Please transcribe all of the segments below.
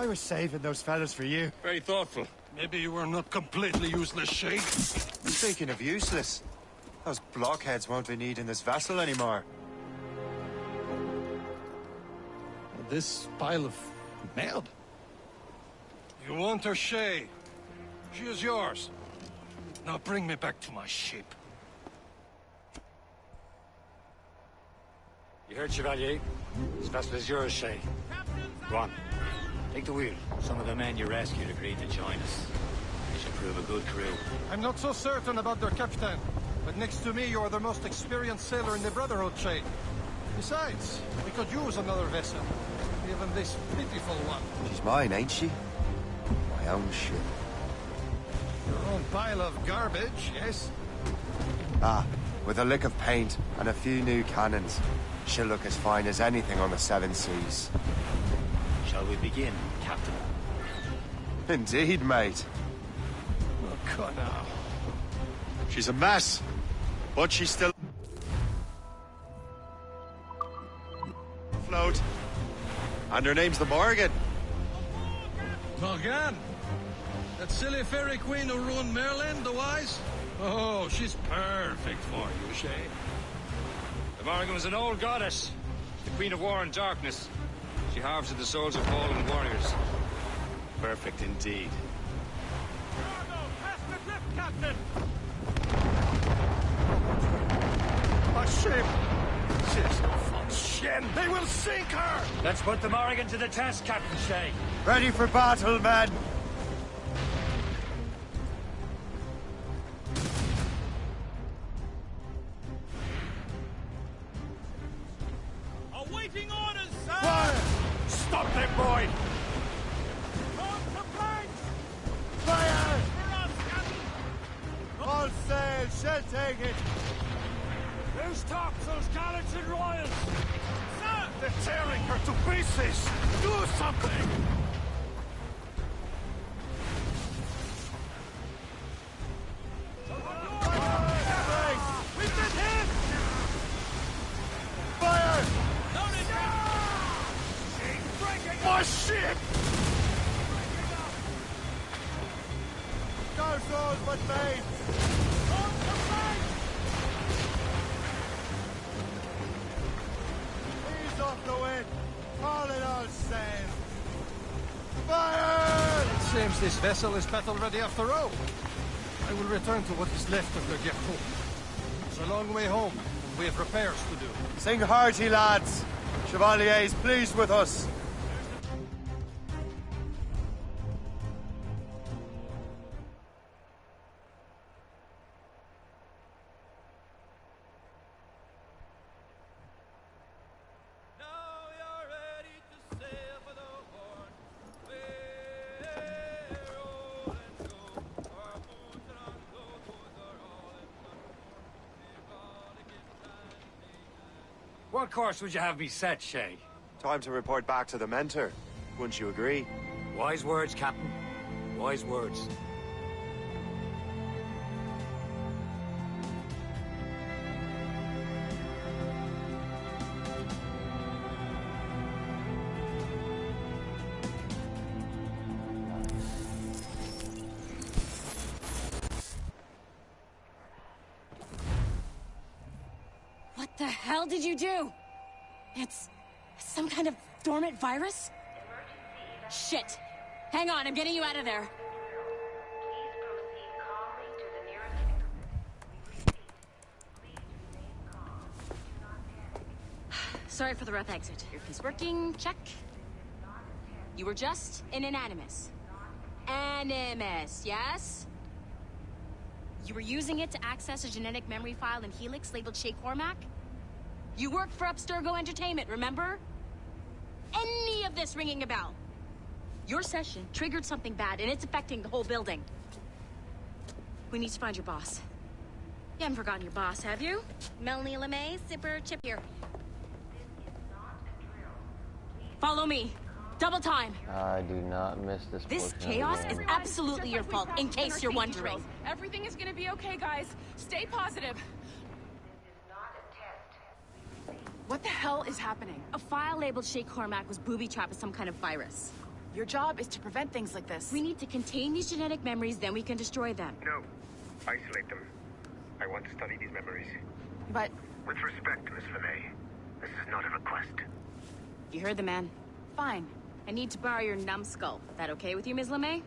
I was saving those fellas for you. Very thoughtful. Maybe you were not completely useless, Shay. Speaking of useless, those blockheads won't be needing this vessel anymore. This pile of mud. You want her, Shay? She is yours. Now bring me back to my ship. You heard, Chevalier? This vessel is yours, Shay. Go on. Take the wheel. Some of the men you rescued agreed to join us. They should prove a good crew. I'm not so certain about their captain, but next to me you are the most experienced sailor in the Brotherhood, Shay. Besides, we could use another vessel. Even this pitiful one. She's mine, ain't she? My own ship. Your own pile of garbage, yes? Ah, with a lick of paint and a few new cannons, she'll look as fine as anything on the Seven Seas. Shall we begin, Captain? Indeed, mate. Oh, God, now. She's a mess, but she's still... afloat. And her name's the Morgan. Morgan? That silly fairy queen who ruined Merlin, the Wise? Oh, she's perfect for you, Shay. The Morgan was an old goddess. The queen of war and darkness. She harvested the souls of fallen warriors. Perfect indeed. Past the cliff, Captain! A ship! She's no fun, Shen! They will sink her! Let's put the Morgan to the test, Captain Shay. Ready for battle, men! Awaiting orders, sir! Fire! Stop them, boy! Fire! All sail, shall take it! Who's tops those gallants and royals? Sir! They're tearing her to pieces! Do something! We've been hit! Fire! My ship! No souls but babes! Ease off the wind! All in all sail! Fire! It seems this vessel is battle-ready after all. I will return to what is left of the Gertrude. It's a long way home, and we have repairs to do. Sing hearty, lads! Chevalier is pleased with us. What course would you have me set, Shay? Time to report back to the mentor. Wouldn't you agree? Wise words, Captain. Wise words. What the hell did you do? It's some kind of dormant virus? Shit! Hang on, I'm getting you out of there. Sorry for the rough exit. Earpiece working, check. You were just an Animus. Animus, yes? You were using it to access a genetic memory file in Helix labeled Shay Cormac? You worked for Abstergo Entertainment, remember? Any of this ringing a bell? Your session triggered something bad, and it's affecting the whole building. We need to find your boss. You haven't forgotten your boss, have you? Melanie LeMay, Sipper, Chip here. Follow me. Double time. I do not miss this. This chaos is absolutely your fault, in case you're wondering. Everything is gonna be okay, guys. Stay positive. What the hell is happening? A file labeled Shay Cormac was booby-trapped with some kind of virus. Your job is to prevent things like this. We need to contain these genetic memories, then we can destroy them. No. Isolate them. I want to study these memories. But... With respect, Miss LeMay, this is not a request. You heard the man. fine. I need to borrow your numbskull. That okay with you, Ms. LeMay?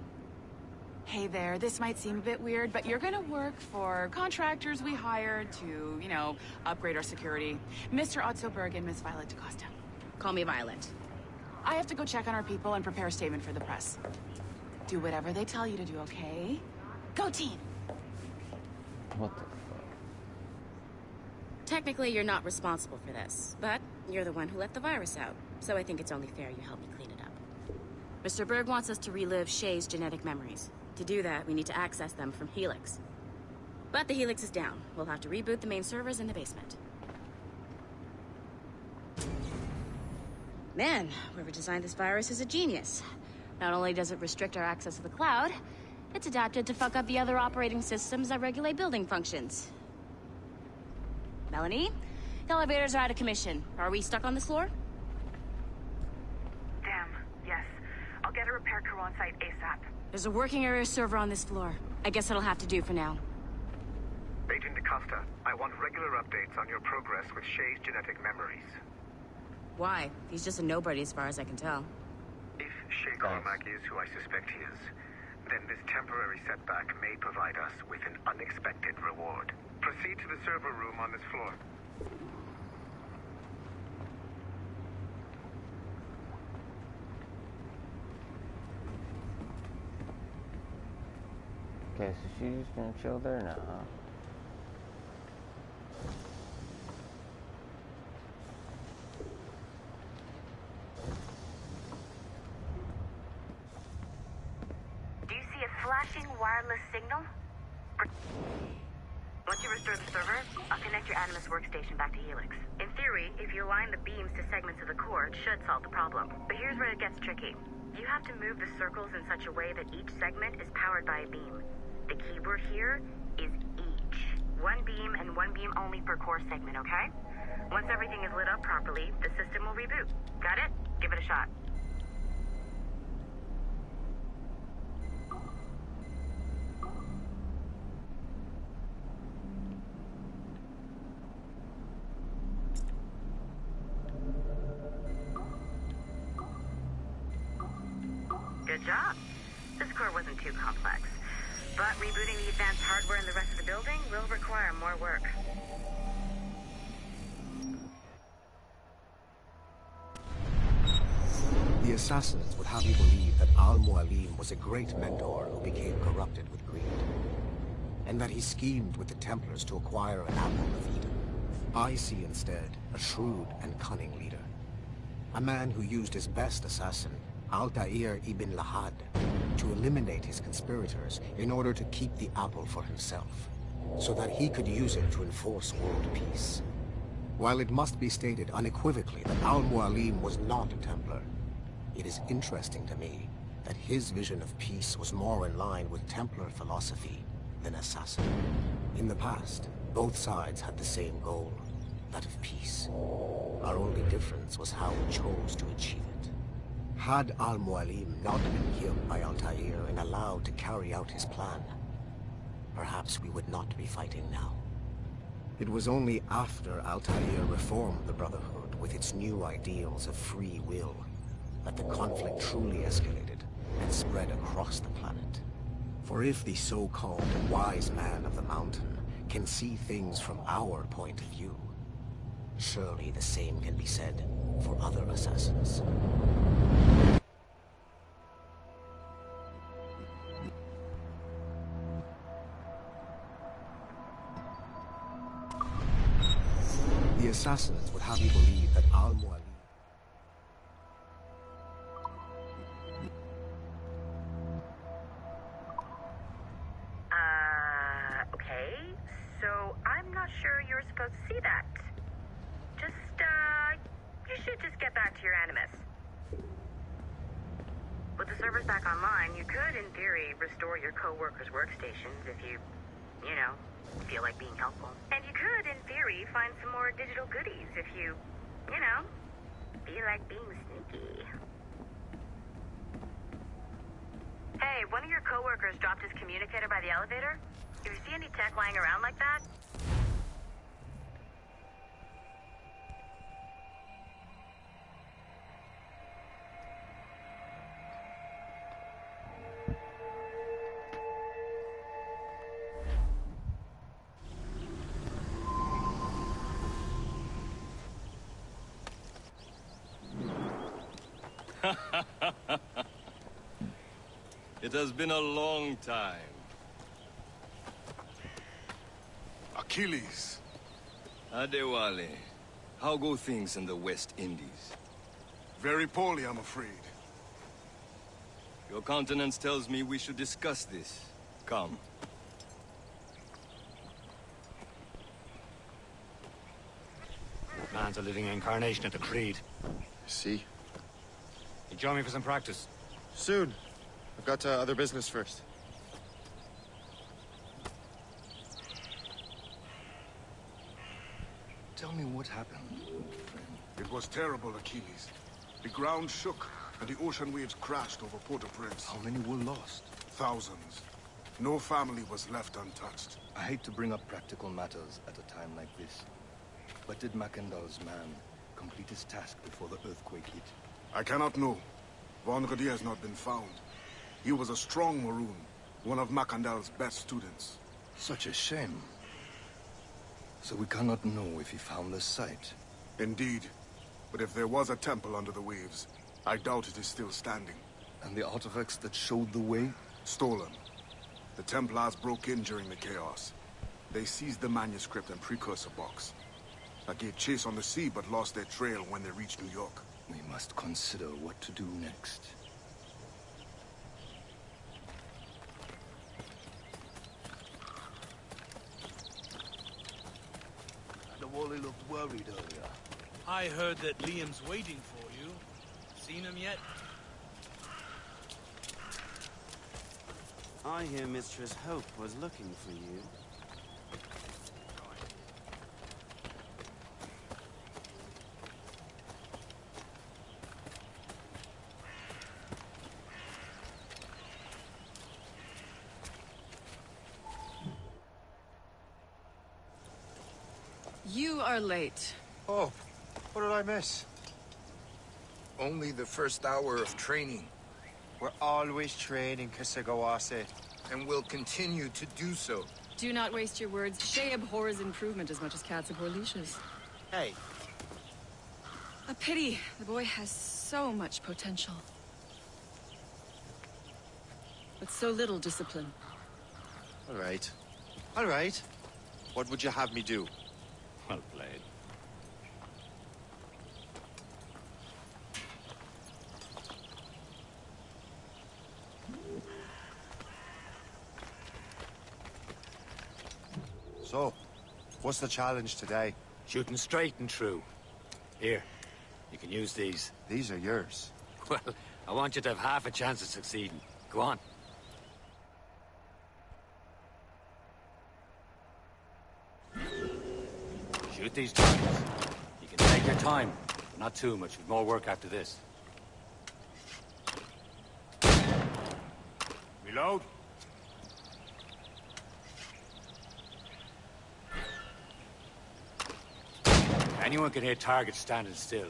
Hey there, this might seem a bit weird, but you're gonna work for contractors we hired to, you know, upgrade our security. Mr. Otzoberg and Miss Violet DaCosta. Call me Violet. I have to go check on our people and prepare a statement for the press. Do whatever they tell you to do, okay? Go team! What the fuck? Technically, you're not responsible for this, but you're the one who let the virus out, so I think it's only fair you help me clean it up. Mr. Berg wants us to relive Shay's genetic memories. To do that, we need to access them from Helix. But the Helix is down. We'll have to reboot the main servers in the basement. Man, whoever designed this virus is a genius. Not only does it restrict our access to the cloud, it's adapted to fuck up the other operating systems that regulate building functions. Melanie, the elevators are out of commission. Are we stuck on this floor? Damn, yes. I'll get a repair crew on site ASAP. There's a working area server on this floor. I guess it'll have to do for now. Agent DaCosta, I want regular updates on your progress with Shay's genetic memories. Why? He's just a nobody as far as I can tell. If Shay Cormac is who I suspect he is, then this temporary setback may provide us with an unexpected reward. Proceed to the server room on this floor. Okay, so she's gonna chill there now, huh? Do you see a flashing wireless signal? Once you restore the server, I'll connect your Animus workstation back to Helix. In theory, if you align the beams to segments of the core, it should solve the problem. But here's where it gets tricky. You have to move the circles in such a way that each segment is powered by a beam. The keyword here is each. One beam and one beam only per core segment, okay? Once everything is lit up properly, the system will reboot. Got it? Give it a shot. Good job. This core wasn't too complex. But rebooting the advanced hardware in the rest of the building will require more work. The assassins would have you believe that Al-Mualim was a great mentor who became corrupted with greed, and that he schemed with the Templars to acquire an apple of Eden. I see instead a shrewd and cunning leader. A man who used his best assassin, Altair ibn Lahad, to eliminate his conspirators in order to keep the apple for himself, so that he could use it to enforce world peace. While it must be stated unequivocally that Al-Mualim was not a Templar, it is interesting to me that his vision of peace was more in line with Templar philosophy than assassin. In the past, both sides had the same goal, that of peace. Our only difference was how we chose to achieve it. Had Al-Mualim not been killed by Altair and allowed to carry out his plan, perhaps we would not be fighting now. It was only after Altair reformed the Brotherhood with its new ideals of free will that the conflict truly escalated and spread across the planet. For if the so-called wise man of the mountain can see things from our point of view, surely the same can be said for other assassins. The assassins would have you believe that Al-Mualim... Okay. So I'm not sure you're supposed to see that. You should just get back to your Animus. With the servers back online, you could, in theory, restore your co-workers' workstations if you feel like being helpful. And you could, in theory, find some more digital goodies if you feel like being sneaky. workers dropped his communicator by the elevator? If you see any tech lying around like that... It has been a long time. Achilles. Adewale, how go things in the West Indies? Very poorly, I'm afraid. Your countenance tells me we should discuss this. Come. Man's a living incarnation of the Creed. See? You join me for some practice? Soon. I've got other business first. Tell me what happened, friend. It was terrible, Achilles. The ground shook, and the ocean waves crashed over Port-au-Prince. How many were lost? Thousands. No family was left untouched. I hate to bring up practical matters at a time like this. But did Mackandal's man complete his task before the earthquake hit? I cannot know. Vendredi has not been found. He was a strong Maroon, one of Mackandal's best students. Such a shame. So we cannot know if he found the site. Indeed. But if there was a temple under the waves, I doubt it is still standing. And the artifacts that showed the way? Stolen. The Templars broke in during the chaos. They seized the manuscript and precursor box. I gave chase on the sea, but lost their trail when they reached New York. We must consider what to do next. Wally looked worried earlier. I heard that Liam's waiting for you. Seen him yet? I hear Mistress Hope was looking for you. You are late. Oh, what did I miss? Only the first hour of training. We're always training, Kisagawase. And will continue to do so. Do not waste your words. Shay abhors improvement as much as cats abhor leashes. Hey. A pity. The boy has so much potential. But so little discipline. All right. All right. What would you have me do? Well played. So, what's the challenge today? Shooting straight and true. Here, you can use these. These are yours. Well, I want you to have half a chance of succeeding. Go on. Shoot these targets. You can take your time, but not too much. We've more work after this. Reload. Anyone can hit targets standing still.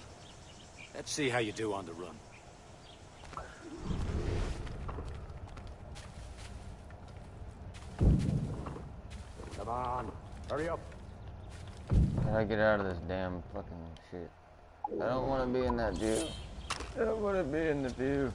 Let's see how you do on the run. Come on, hurry up. How do I get out of this damn fucking shit? I don't want to be in that view. I don't want to be in the view.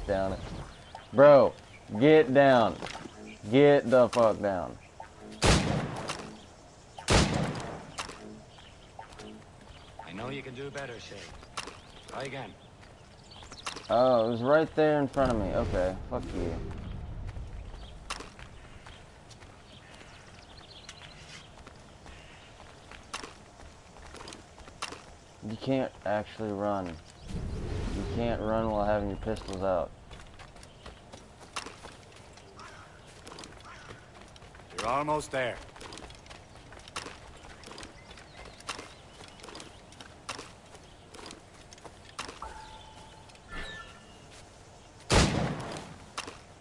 Down it. Bro, get down. Get the fuck down. I know you can do better, Shay. Try again. Oh, it was right there in front of me. Okay, fuck you. You can't actually run. You can't run while having your pistols out. You're almost there.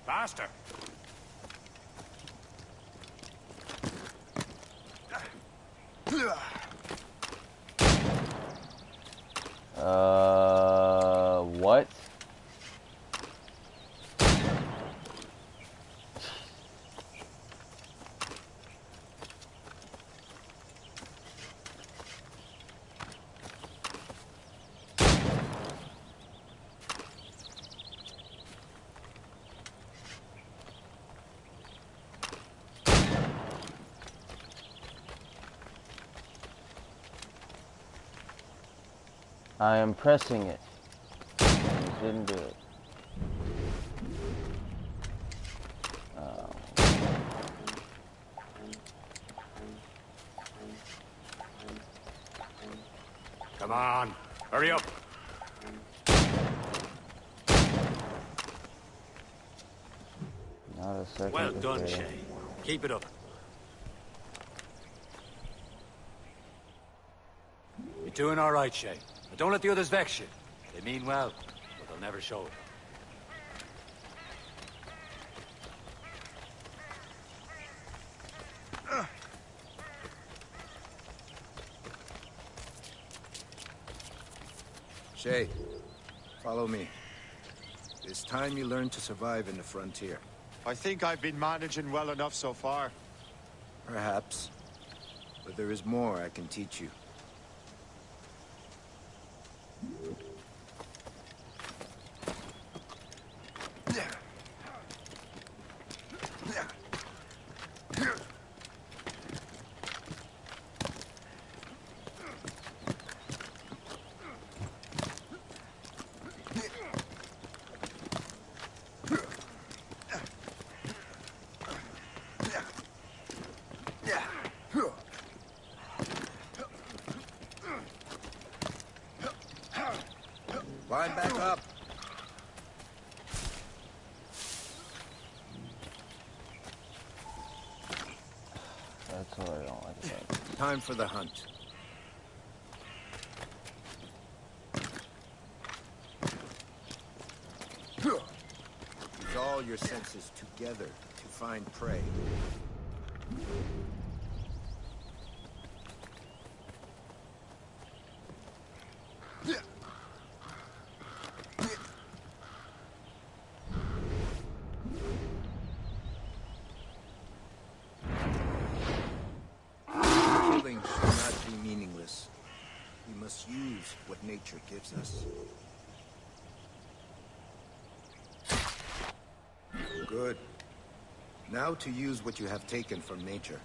Faster. What? I am pressing it. It didn't do it. Come on, hurry up. Not a second. Well done, Shay. Keep it up. You're doing all right, Shay. But don't let the others vex you. They mean well, but they'll never show it. Shay, follow me. It's time you learn to survive in the frontier. I think I've been managing well enough so far. Perhaps. But there is more I can teach you. Climb back up. That's what I don't like about it. Time for the hunt. Use all your senses together to find prey. Killing should not be meaningless. We must use what nature gives us. Good. Now to use what you have taken from nature.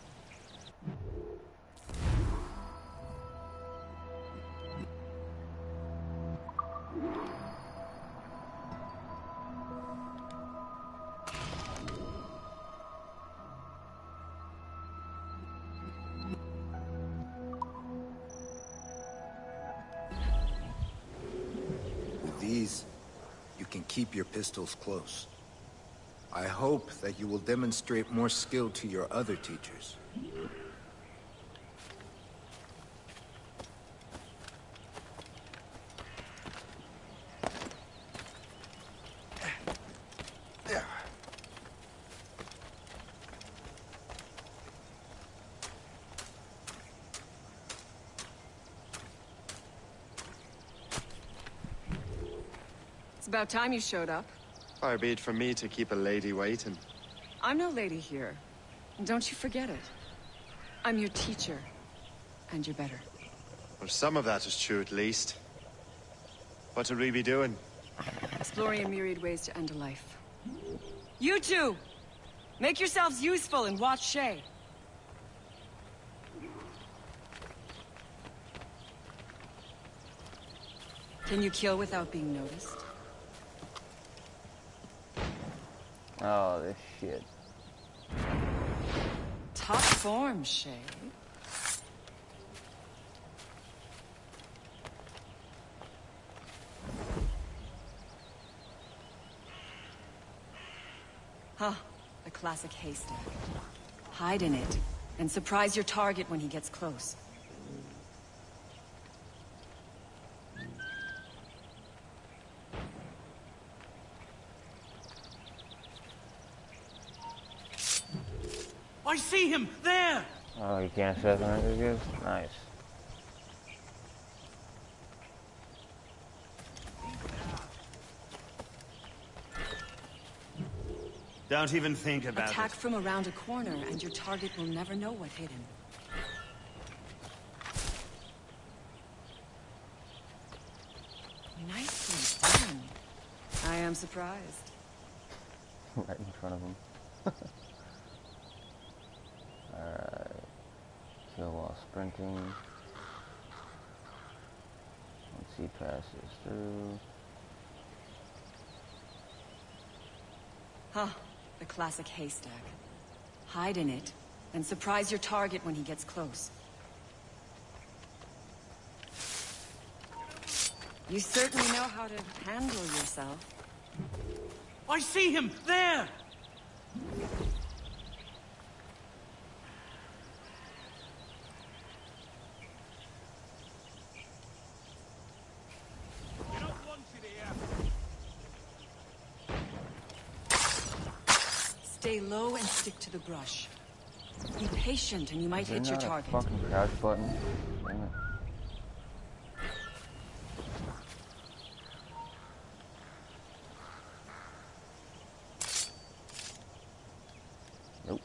With these, you can keep your pistols close. I hope that you will demonstrate more skill to your other teachers. It's about time you showed up. Far be it from me to keep a lady waiting. I'm no lady here. And don't you forget it. I'm your teacher. And you're better. Well, some of that is true at least. What would we be doing? Exploring a myriad ways to end a life. You two! Make yourselves useful and watch Shay. Can you kill without being noticed? Oh, this shit. Top form, Shay. Huh, a classic haystack. Hide in it, and surprise your target when he gets close. I see him! There! Oh, you can't assassinate this guy? Nice. Don't even think about Attack it. from around a corner, and your target will never know what hit him. Nicely done. I am surprised. Right in front of him. Alright. Kill while sprinting. Once he passes through. Huh, the classic haystack. Hide in it, and surprise your target when he gets close. You certainly know how to handle yourself. I see him! There! Stay low and stick to the brush. Be patient and you might hit your target. Fucking crouch button. Damn it. Nope.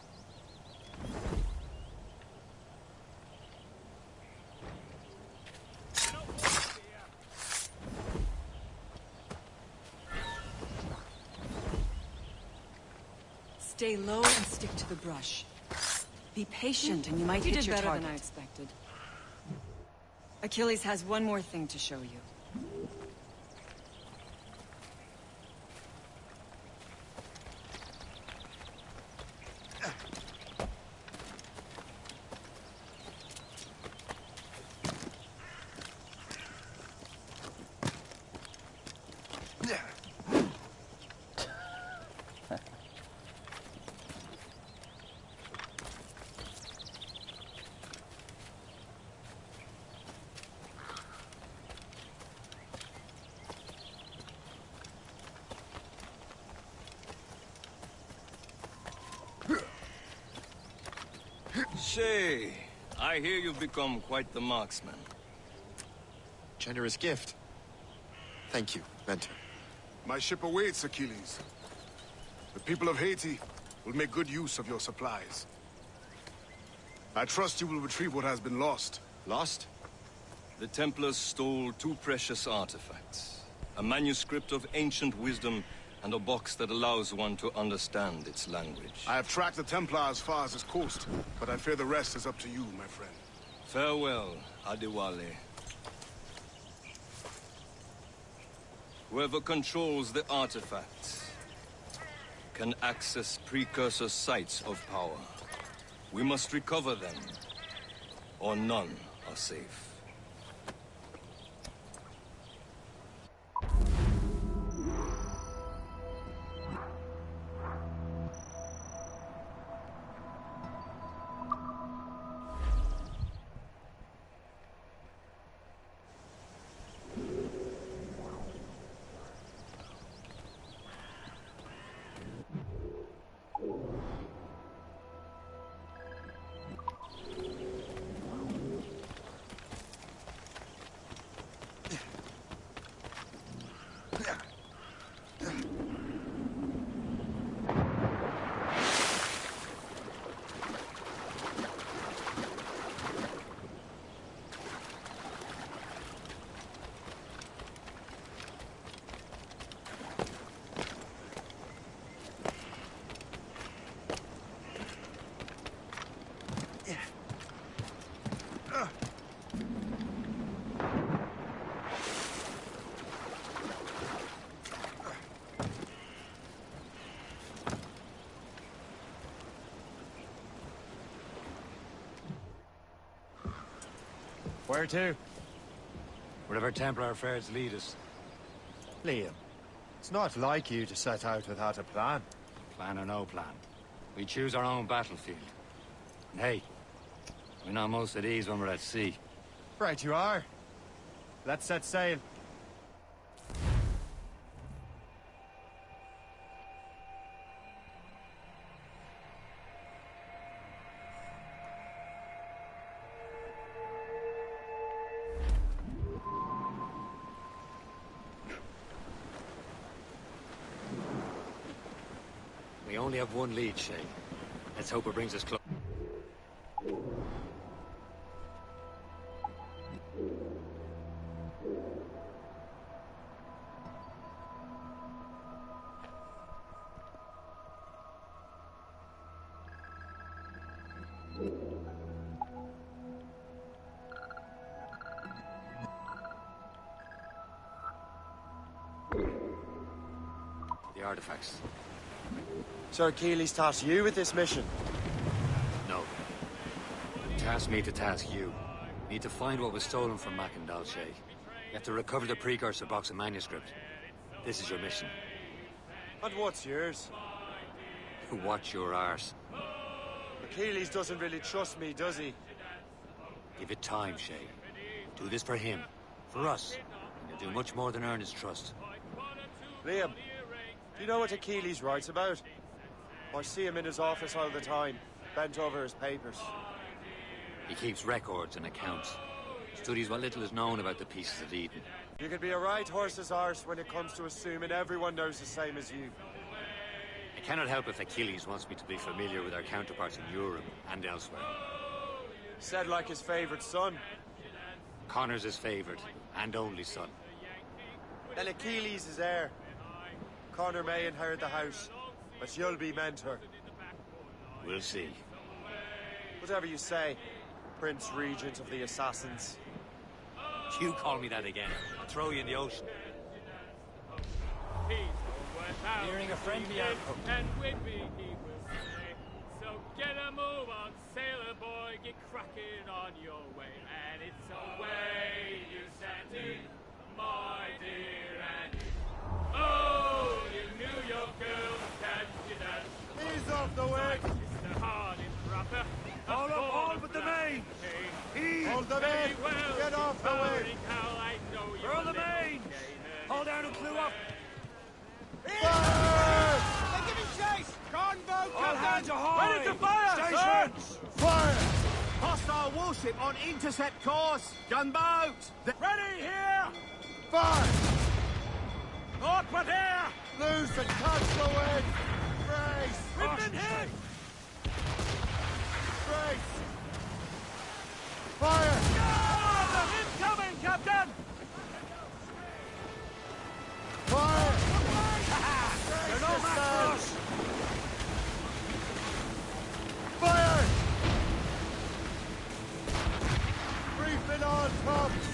Stay low and stick to the brush. Be patient and you might hit your target. You did better than I expected. Achilles has one more thing to show you. Shay, I hear you've become quite the marksman. Generous gift. Thank you, Mentor. My ship awaits, Achilles. The people of Haiti will make good use of your supplies. I trust you will retrieve what has been lost. Lost? The Templars stole 2 precious artifacts. A manuscript of ancient wisdom and a box that allows one to understand its language. I have tracked the Templar as far as this coast, but I fear the rest is up to you, my friend. Farewell, Adewale. Whoever controls the artifacts can access precursor sites of power. We must recover them, or none are safe. Where to? Wherever Templar affairs lead us. Liam, it's not like you to set out without a plan. Plan or no plan. We choose our own battlefield. And hey, we're not most at ease when we're at sea. Right you are. Let's set sail. We only have one lead, Shay. Let's hope it brings us close. The artifacts. So Achilles tasked you with this mission? No. He tasked me to task you. Need to find what was stolen from Mac and Dalshay. You have to recover the precursor box of manuscript. This is your mission. And what's yours? Watch your arse. Achilles doesn't really trust me, does he? Give it time, Shay. Do this for him. For us. And you'll do much more than earn his trust. Liam, do you know what Achilles writes about? I see him in his office all the time, bent over his papers. He keeps records and accounts. Studies what little is known about the pieces of Eden. You can be a right horse's arse when it comes to assuming everyone knows the same as you. I cannot help if Achilles wants me to be familiar with our counterparts in Europe and elsewhere. Said like his favorite son. Connor's his favorite, and only son. Then Achilles is heir. Connor may inherit the house, but you'll be mentor. We'll see. Whatever you say, Prince Regent of the Assassins. You call me that again, I'll throw you in the ocean. Hearing a friend beyond hope. And with me he will stay. So get a move on, sailor boy, get cracking on your way. And it's away you Sandy, my dear Andy. Oh, you New York girl, can you dance? Ease off the way! Mr. Harding proper. Hold with the main! Hold the main! Get off the way! Furl the main! Hold down and clew up! Fire! They're giving chase! Gunboat, All hands ahoy! ready to fire! Stations! Fire! Hostile warship on intercept course! Gunboat! Ready here! Fire! Northward here! Loose and catch the wind! Brace! We've been hit! Brace! Fire! Incoming, Captain! Fire! They're no match for us! Fire! Briefing on tops!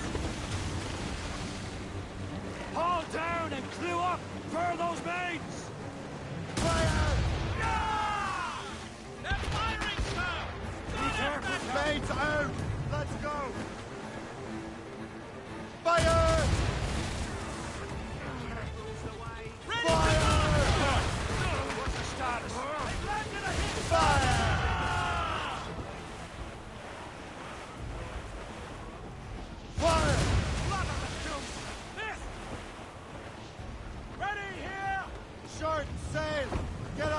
Haul down and clew up! Furl those mains! Fire! They're firing, sir! Be careful! Mates out! Let's go! Fire! Fire! What's the status? Fire! Fire! Ready here! Short sail! Get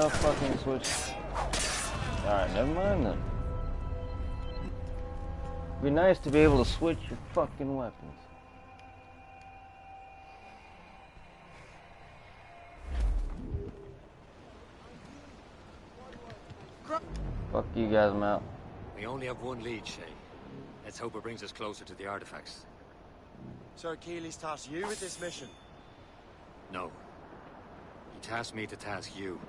wanna fucking switch? Alright, never mind then. It'd be nice to be able to switch your fucking weapons. Fuck you guys, I'm out. We only have one lead, Shay. Let's hope it brings us closer to the artifacts. Sir Keeley's tasked you with this mission? No. He tasked me to task you.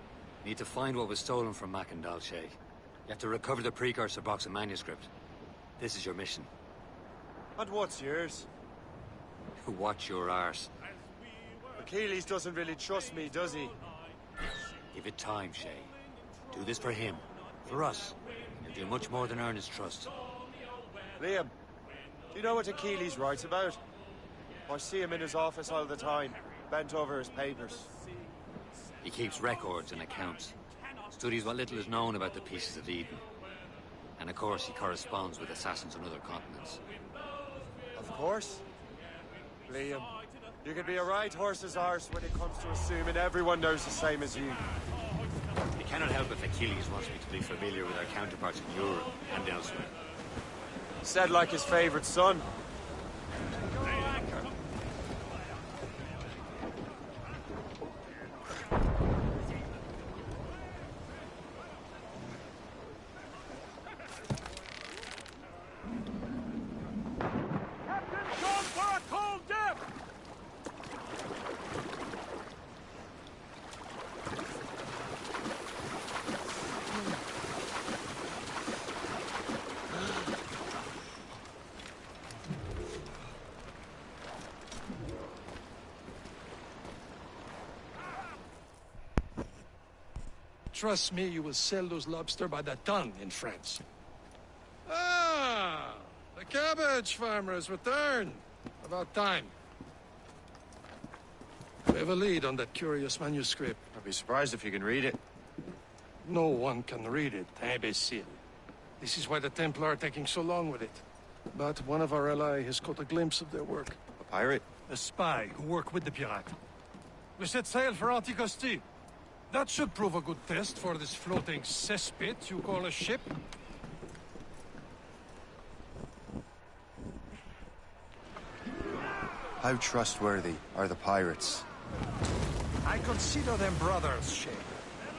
Need to find what was stolen from Mac and Dalshay. You have to recover the precursor box and manuscript. This is your mission. And what's yours? Watch your arse. Achilles doesn't really trust me, does he? Give it time, Shay. Do this for him. For us. You'll do much more than earn his trust. Liam, do you know what Achilles writes about? I see him in his office all the time, bent over his papers. He keeps records and accounts. Studies what little is known about the pieces of Eden. And of course, he corresponds with assassins on other continents. Of course. Liam, you can be a right horse's arse when it comes to assuming everyone knows the same as you. He cannot help if Achilles wants me to be familiar with our counterparts in Europe and elsewhere. Said like his favorite son. Trust me, you will sell those lobster by the ton in France. Ah, the cabbage farmer has returned. About time. We have a lead on that curious manuscript. I'd be surprised if you can read it. No one can read it, imbecile. This is why the Templar are taking so long with it. But one of our allies has caught a glimpse of their work. A pirate? A spy who worked with the pirate. We set sail for Anticosti. That should prove a good test for this floating cesspit you call a ship. How trustworthy are the pirates? I consider them brothers, Shay.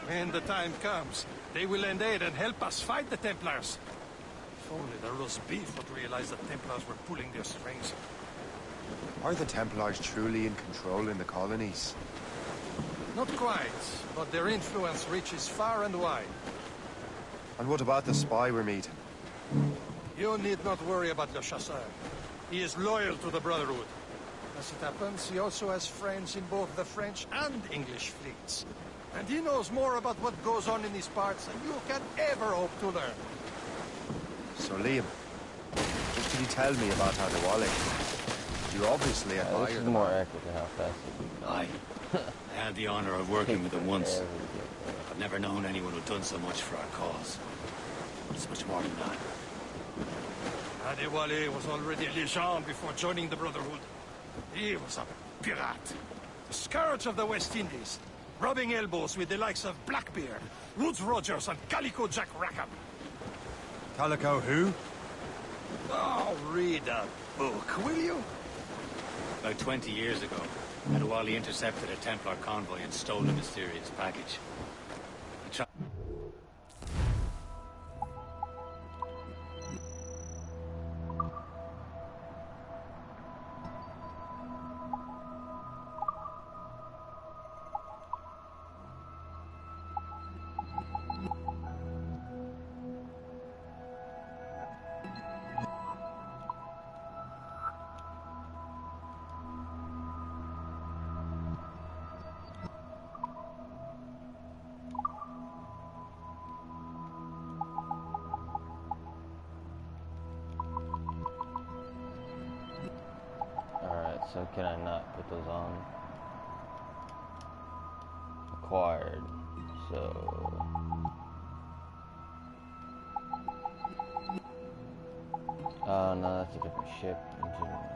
When the time comes, they will lend aid and help us fight the Templars. If only the roast beef would realize the Templars were pulling their strings. Are the Templars truly in control in the colonies? Not quite, but their influence reaches far and wide. And what about the spy we're meeting? You need not worry about Le Chasseur. He is loyal to the Brotherhood. As it happens, he also has friends in both the French and English fleets. And he knows more about what goes on in these parts than you can ever hope to learn. So, Liam, what can you tell me about Adewale? You're obviously admire this is more accurate than how fast it Aye. I had the honor of working with him once. I've never known anyone who'd done so much for our cause. It's much more than that. Adewale was already a legend before joining the Brotherhood. He was a pirate. The scourge of the West Indies. Rubbing elbows with the likes of Blackbeard, Woodes Rogers, and Calico Jack Rackham. Calico who? Oh, read that book, will you? About 20 years ago, Adewale intercepted a Templar convoy and stole a mysterious package. So can I not put those on? Acquired. So oh no, that's a different ship. Okay.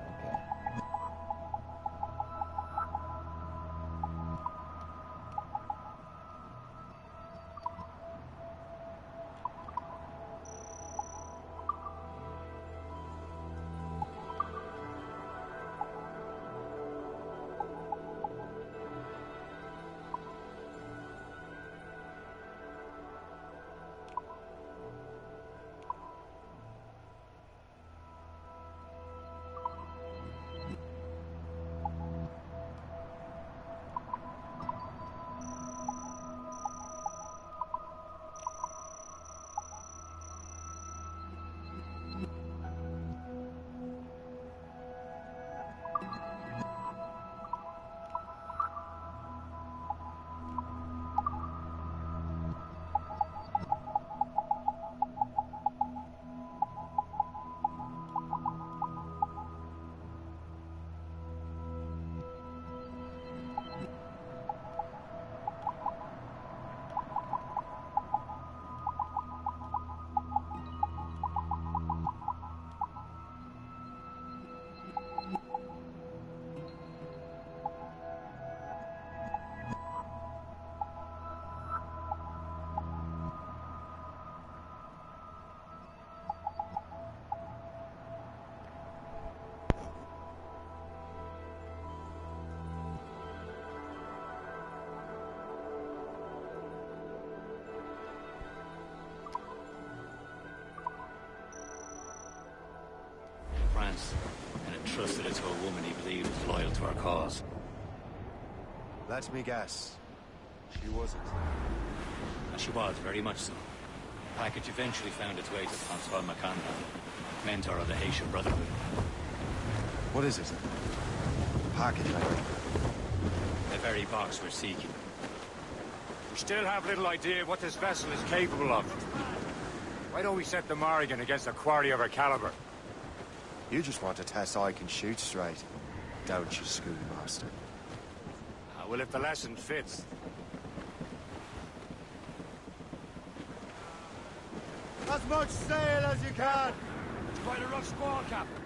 entrusted it to a woman he believed was loyal to our cause. Let me guess. She wasn't. And she was, very much so. The package eventually found its way to Francois McCandal, mentor of the Haitian Brotherhood. What is it? Package, I think. The very box we're seeking. We still have little idea what this vessel is capable of. Why don't we set the Morrigan against a quarry of her caliber? You just want to test I can shoot straight, don't you, schoolmaster? Well, if the lesson fits. As much sail as you can! It's quite a rough squall, Captain.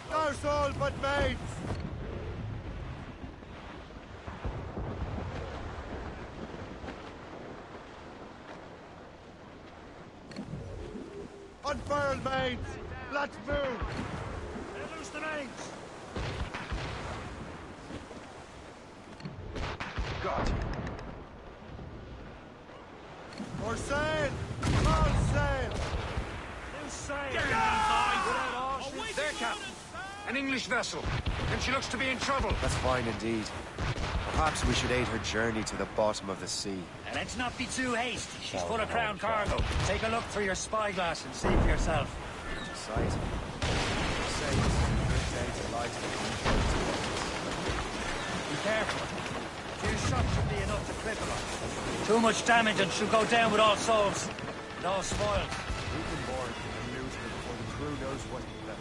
There's all but mates! Unfurled mates! Let's move! Let loose the mains! God. For sail! All sail! Loose sail! Without all, she's there, Captain. An English vessel, and she looks to be in trouble. That's fine indeed. Perhaps we should aid her journey to the bottom of the sea. And let's not be too hasty. She's full of crown cargo. Take a look through your spyglass and see for yourself. Sight. Sails. Be careful. A few shots should be enough to cripple her. Too much damage and she'll go down with all souls. And all spoiled. We can board and loot her before the crew knows what he left.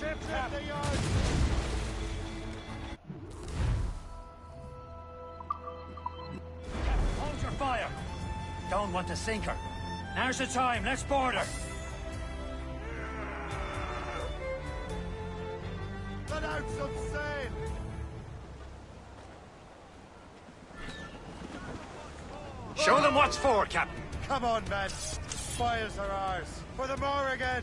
Ship, Captain. Hold your fire. Don't want to sink her. Now's the time. Let's board her. Let out some sail! Show them what's for, Captain. Come on, men. Spoils are ours. For the Morrigan!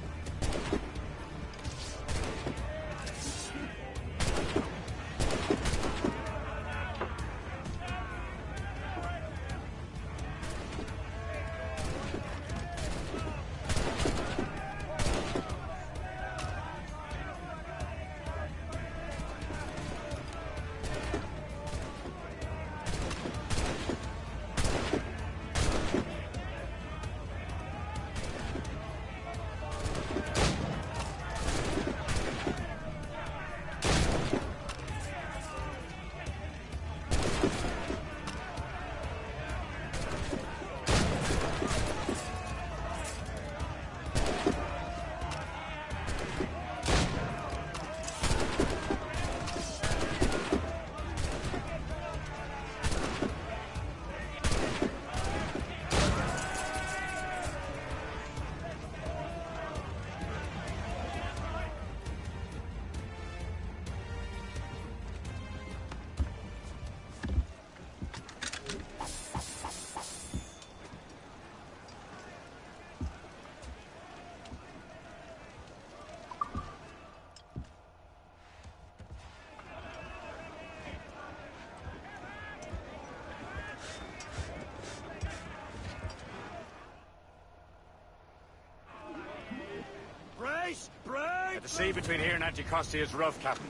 The sea between here and Anticosti is rough, Captain.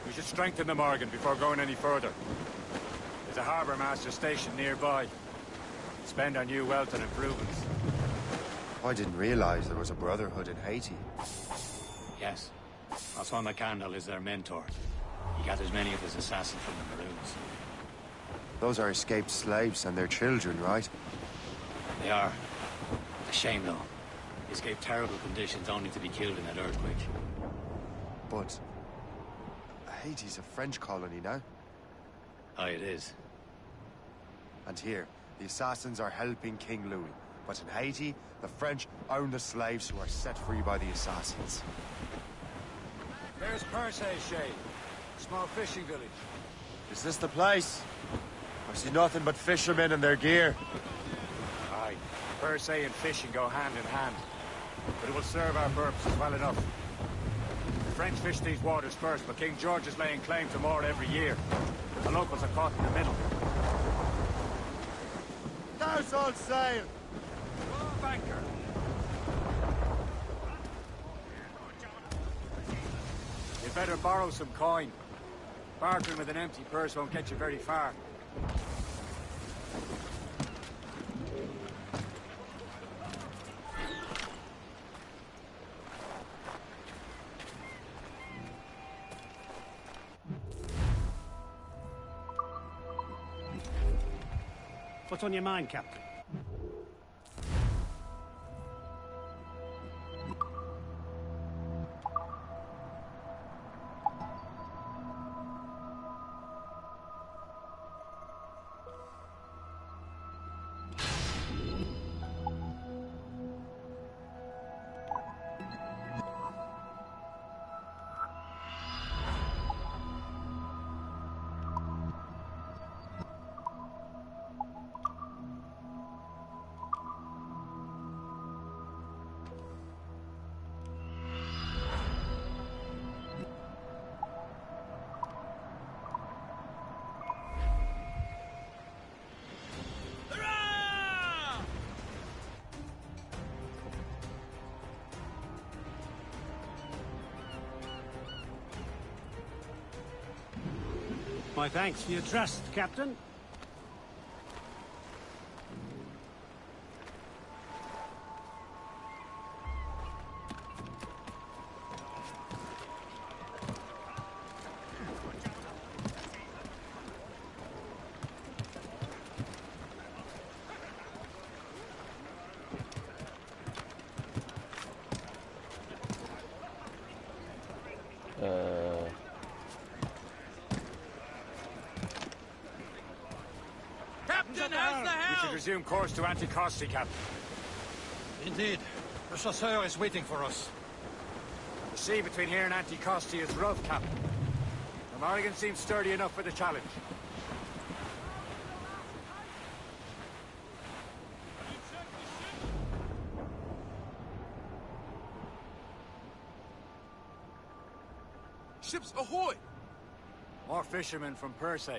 We should strengthen the Morrigan before going any further. There's a harbour master stationed nearby. Spend our new wealth on improvements. I didn't realize there was a brotherhood in Haiti. Yes. Francois McCandal is their mentor. He gathers many of his assassins from the Maroons. Those are escaped slaves and their children, right? They are. A shame, though. They escaped terrible conditions only to be killed in that earthquake. But Haiti's a French colony now. Aye, it is. And here, the assassins are helping King Louis. But in Haiti, the French own the slaves who are set free by the assassins. There's Perse, Shay. Small fishing village. Is this the place? I see nothing but fishermen and their gear. Aye. Per se and fishing go hand in hand, but it will serve our purposes well enough. The French fish these waters first, but King George is laying claim to more every year. The locals are caught in the middle. Now's all sail! Banker! You'd better borrow some coin. Bartering with an empty purse won't get you very far. What's on your mind, Captain? My thanks for your trust, Captain. Resume course to Anticosti, Captain. Indeed. The chasseur is waiting for us. The sea between here and Anticosti is rough, Captain. The Morrigan seems sturdy enough for the challenge. Ships ahoy! More fishermen from Perse.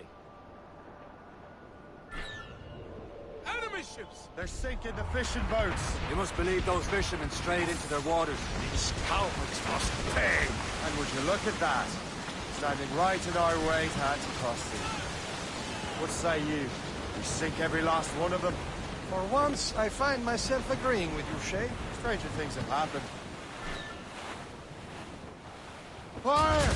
Enemy ships! They're sinking the fishing boats. You must believe those fishermen strayed into their waters. These cowards must pay! And would you look at that? Standing right in our way to Anticosti. What say you? We sink every last one of them? For once, I find myself agreeing with you, Shay. Stranger things have happened. Fire!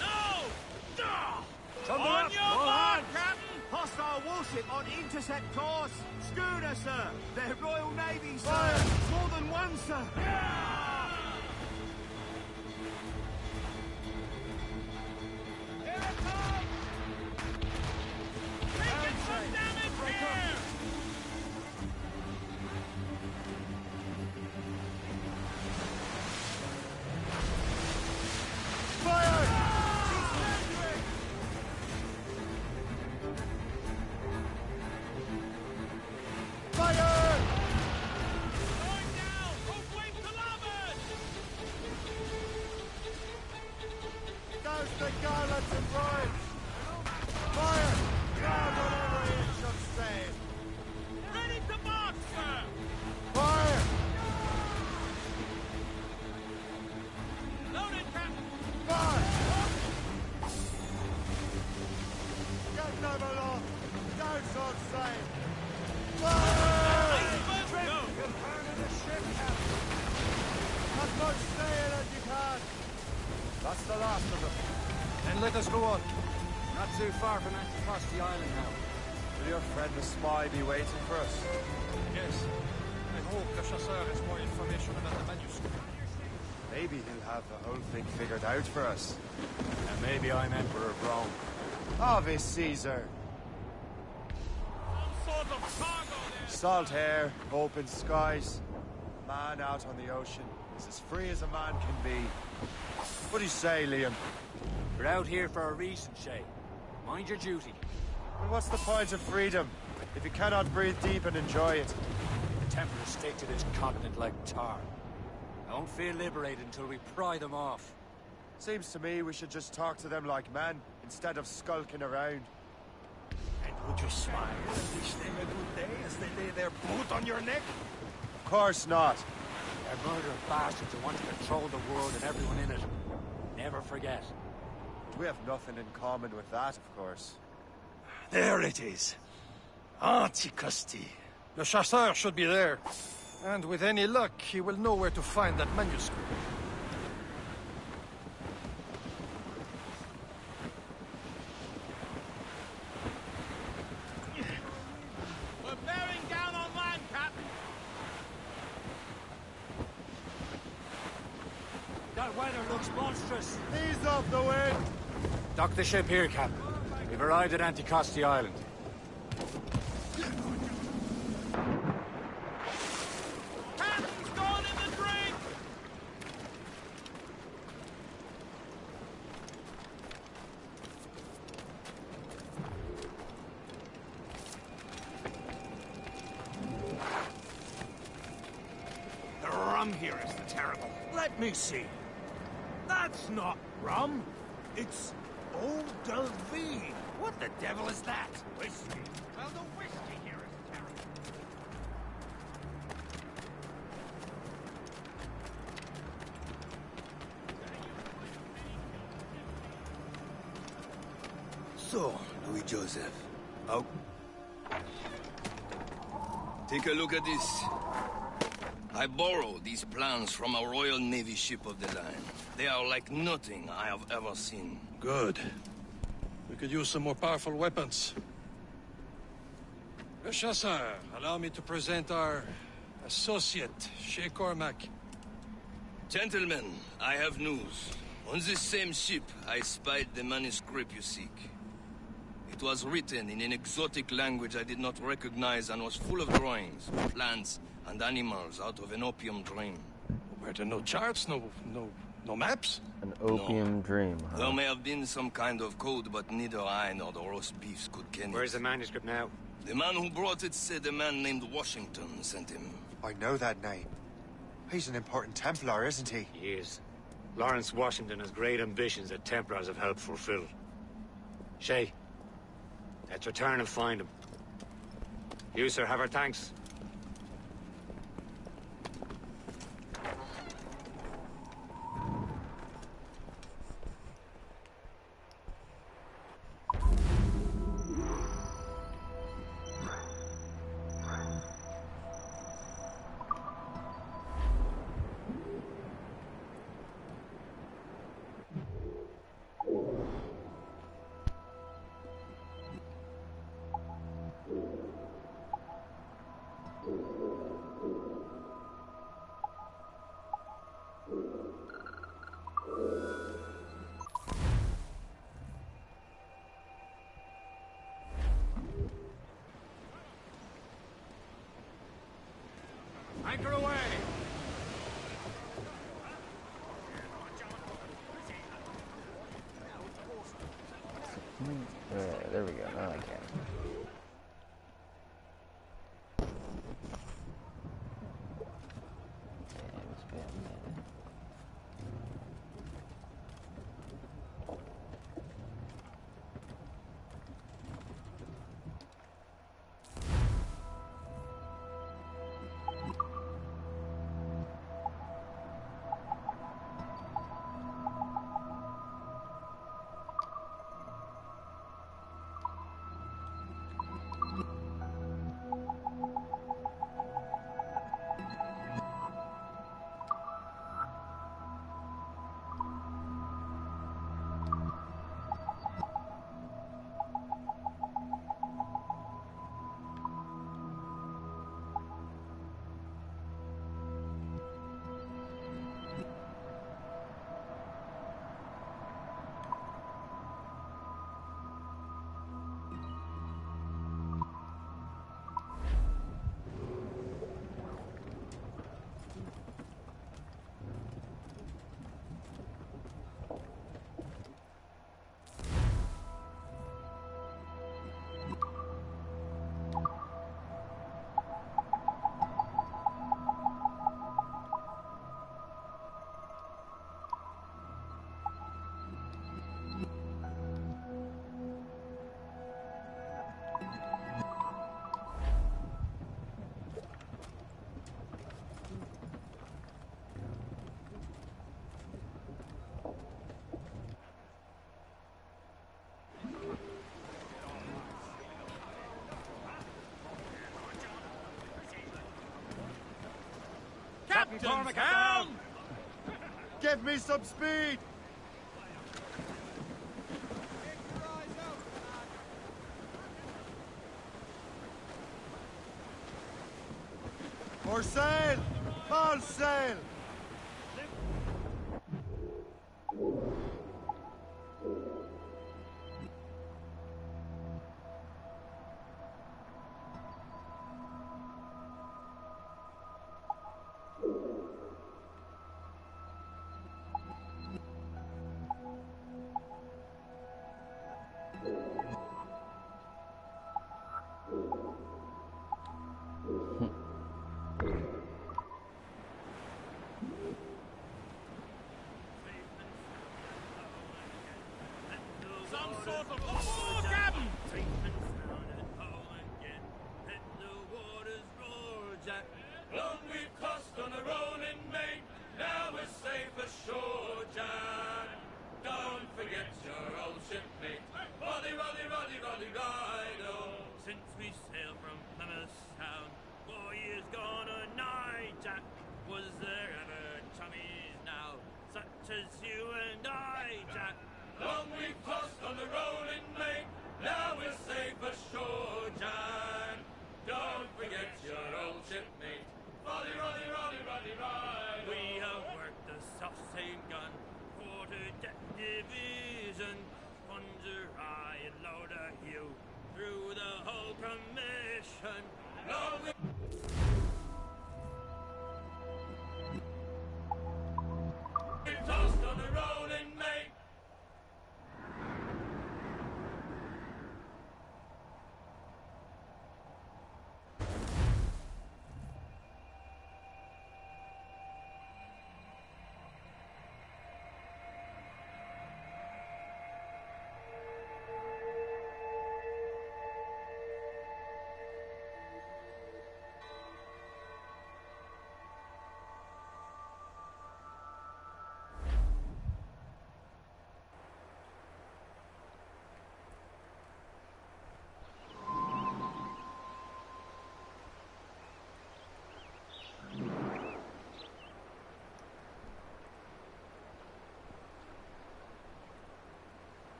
No! On your mark, Captain! Hostile warship on intercept course. Schooner, sir. They're Royal Navy, sir. Fire! More than one, sir. Here it comes! Taking some damage here! Fire! Fire! Going down! Rope wing to larboard! Douse the garlands and royals! Fire! Guard on every inch of sail! Ready to march, sir! Fire! Loaded, Captain! Fire! Get them along! Douse on sail! Fire! Go! As much sail as you can! That's the last of them. Then let us go on. Not too far from Anticosti Island now. Will your friend the spy be waiting for us? Yes. I hope the chasseur has more information about the manuscript. Maybe he'll have the whole thing figured out for us. And maybe I'm Emperor of Rome. Ave Caesar! Some sort of cargo there! Salt air, open skies. Man out on the ocean is as free as a man can be. What do you say, Liam? We're out here for a reason, Shay. Mind your duty. And what's the point of freedom if you cannot breathe deep and enjoy it. The Templars stick to this continent like tar. I won't feel liberated until we pry them off. Seems to me we should just talk to them like men, instead of skulking around. And would you smile and wish them a good day as they lay their boot on your neck? Of course not. They're murderous bastards who want to control the world and everyone in it. Never forget. But we have nothing in common with that, of course. There it is. Antiquity. Le Chasseur should be there. And with any luck, he will know where to find that manuscript. We're bearing down on land, Captain. That weather looks monstrous. Ease off the wind! Dock the ship here, Captain. We've arrived at Anticosti Island. Captain's gone in the drink. The rum here is terrible. Let me see. That's not rum. It's eau de vie. What the devil is that? Whiskey. Well, the whiskey here is terrible. So, Louis Joseph. Out. Take a look at this. I borrowed these plans from a Royal Navy ship of the line. They are like nothing I have ever seen. Good. We could use some more powerful weapons. Le Chasseur, allow me to present our associate, Shay Cormac. Gentlemen, I have news. On this same ship, I spied the manuscript you seek. It was written in an exotic language I did not recognize and was full of drawings, plants, and animals out of an opium dream. Were there no charts, no maps? An opium dream, huh? There may have been some kind of code, but neither I nor the roast beefs could ken it. Where's the manuscript now? The man who brought it said a man named Washington sent him. I know that name. He's an important Templar, isn't he? He is. Lawrence Washington has great ambitions that Templars have helped fulfill. Shay, let's return and find him. You, sir, have our thanks. Anchor away! There we go. Now I can. Captain's helm! Give me some speed! More sail! All sail!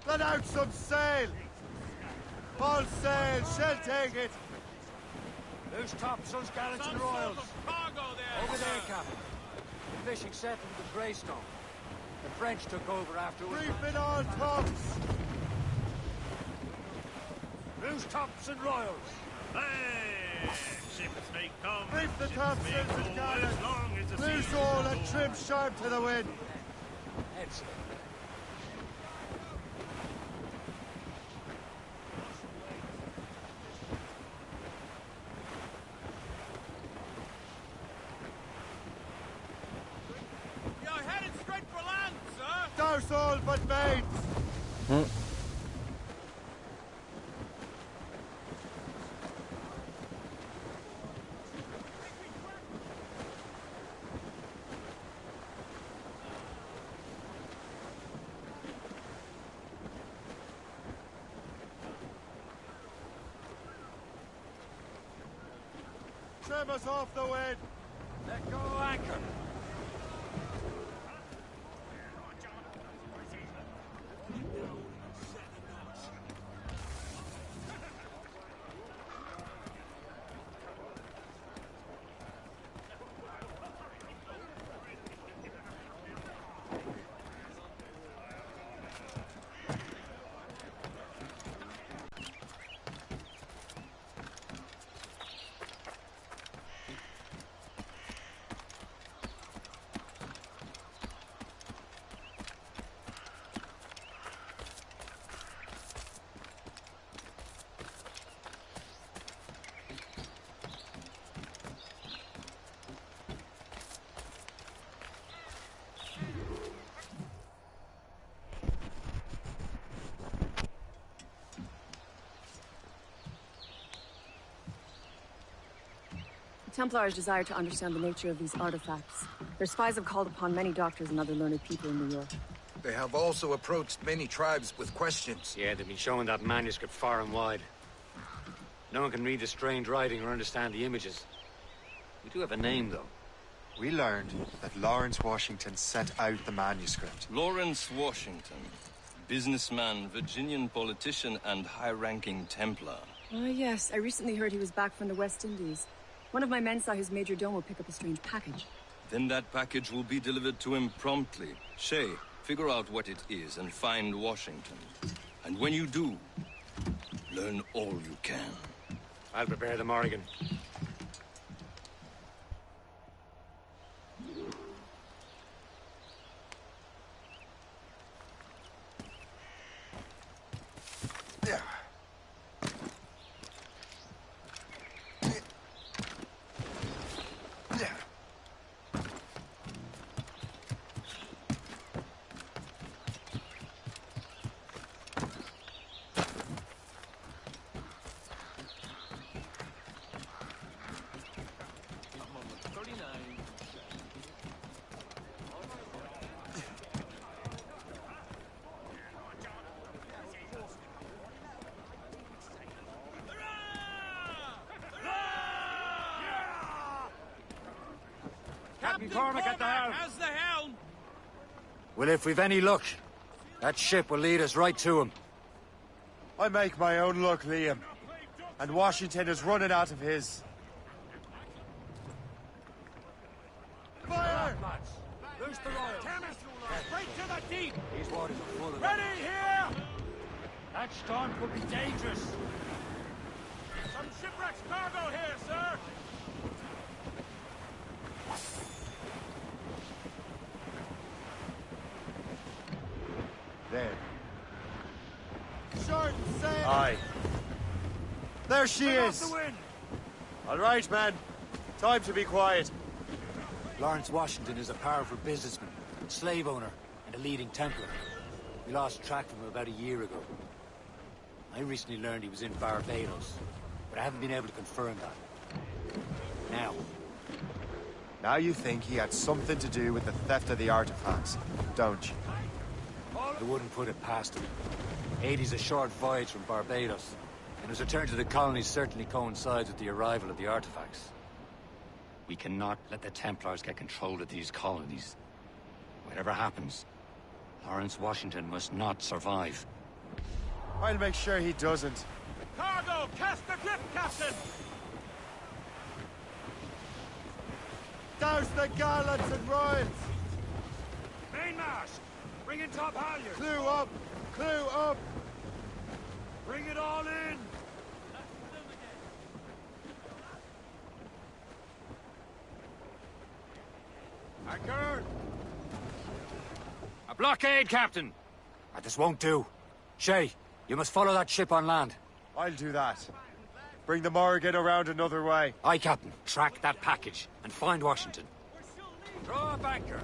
Let out some sail! All sail, shall take it! Loose topsails, gallants and royals. Over there, Captain. The fishing settled with Greystone. The French took over afterwards. Reef in all tops! Loose tops and royals. Hey! Ships may come. Reef the topsails and gallants. Loose all and trim sharp to the wind. Excellent. Douse all but mates! Trim us off the wind! Let go anchor! Templars desire to understand the nature of these artifacts. Their spies have called upon many doctors and other learned people in New York. They have also approached many tribes with questions. Yeah, they've been showing that manuscript far and wide. No one can read the strange writing or understand the images. We do have a name, though. We learned that Lawrence Washington sent out the manuscript. Lawrence Washington. Businessman, Virginian politician, and high-ranking Templar. Ah, yes. I recently heard he was back from the West Indies. One of my men saw his major domo pick up a strange package. Then that package will be delivered to him promptly. Shay, figure out what it is and find Washington. And when you do, learn all you can. I'll prepare the Morrigan. Captain Cormac at the helm. How's the helm? Well, if we've any luck, that ship will lead us right to him. I make my own luck, Liam. And Washington is running out of his. Fire! Lads, loose the royal. Straight to the deep! These waters are full of... Ready here! That storm could be dangerous. Some shipwrecked cargo here, sir! There. Short sail! Aye. There she is! The wind. All right, man. Time to be quiet. Lawrence Washington is a powerful businessman, slave owner, and a leading Templar. We lost track of him about a year ago. I recently learned he was in Barbados, but I haven't been able to confirm that. Now you think he had something to do with the theft of the artifacts, don't you? I wouldn't put it past him. 80's a short voyage from Barbados, and his return to the colonies certainly coincides with the arrival of the artifacts. We cannot let the Templars get control of these colonies. Whatever happens, Lawrence Washington must not survive. I'll make sure he doesn't. Cargo! Cast adrift, Captain! Douse the gallants and royals! Mainmast! Bring in top halyards! Clew up! Clew up! Bring it all in! Anchor! A blockade, Captain! This won't do. Shay, you must follow that ship on land. I'll do that. Bring the Morrigan around another way. Aye, Captain. Track that package and find Washington. Throw up anchor.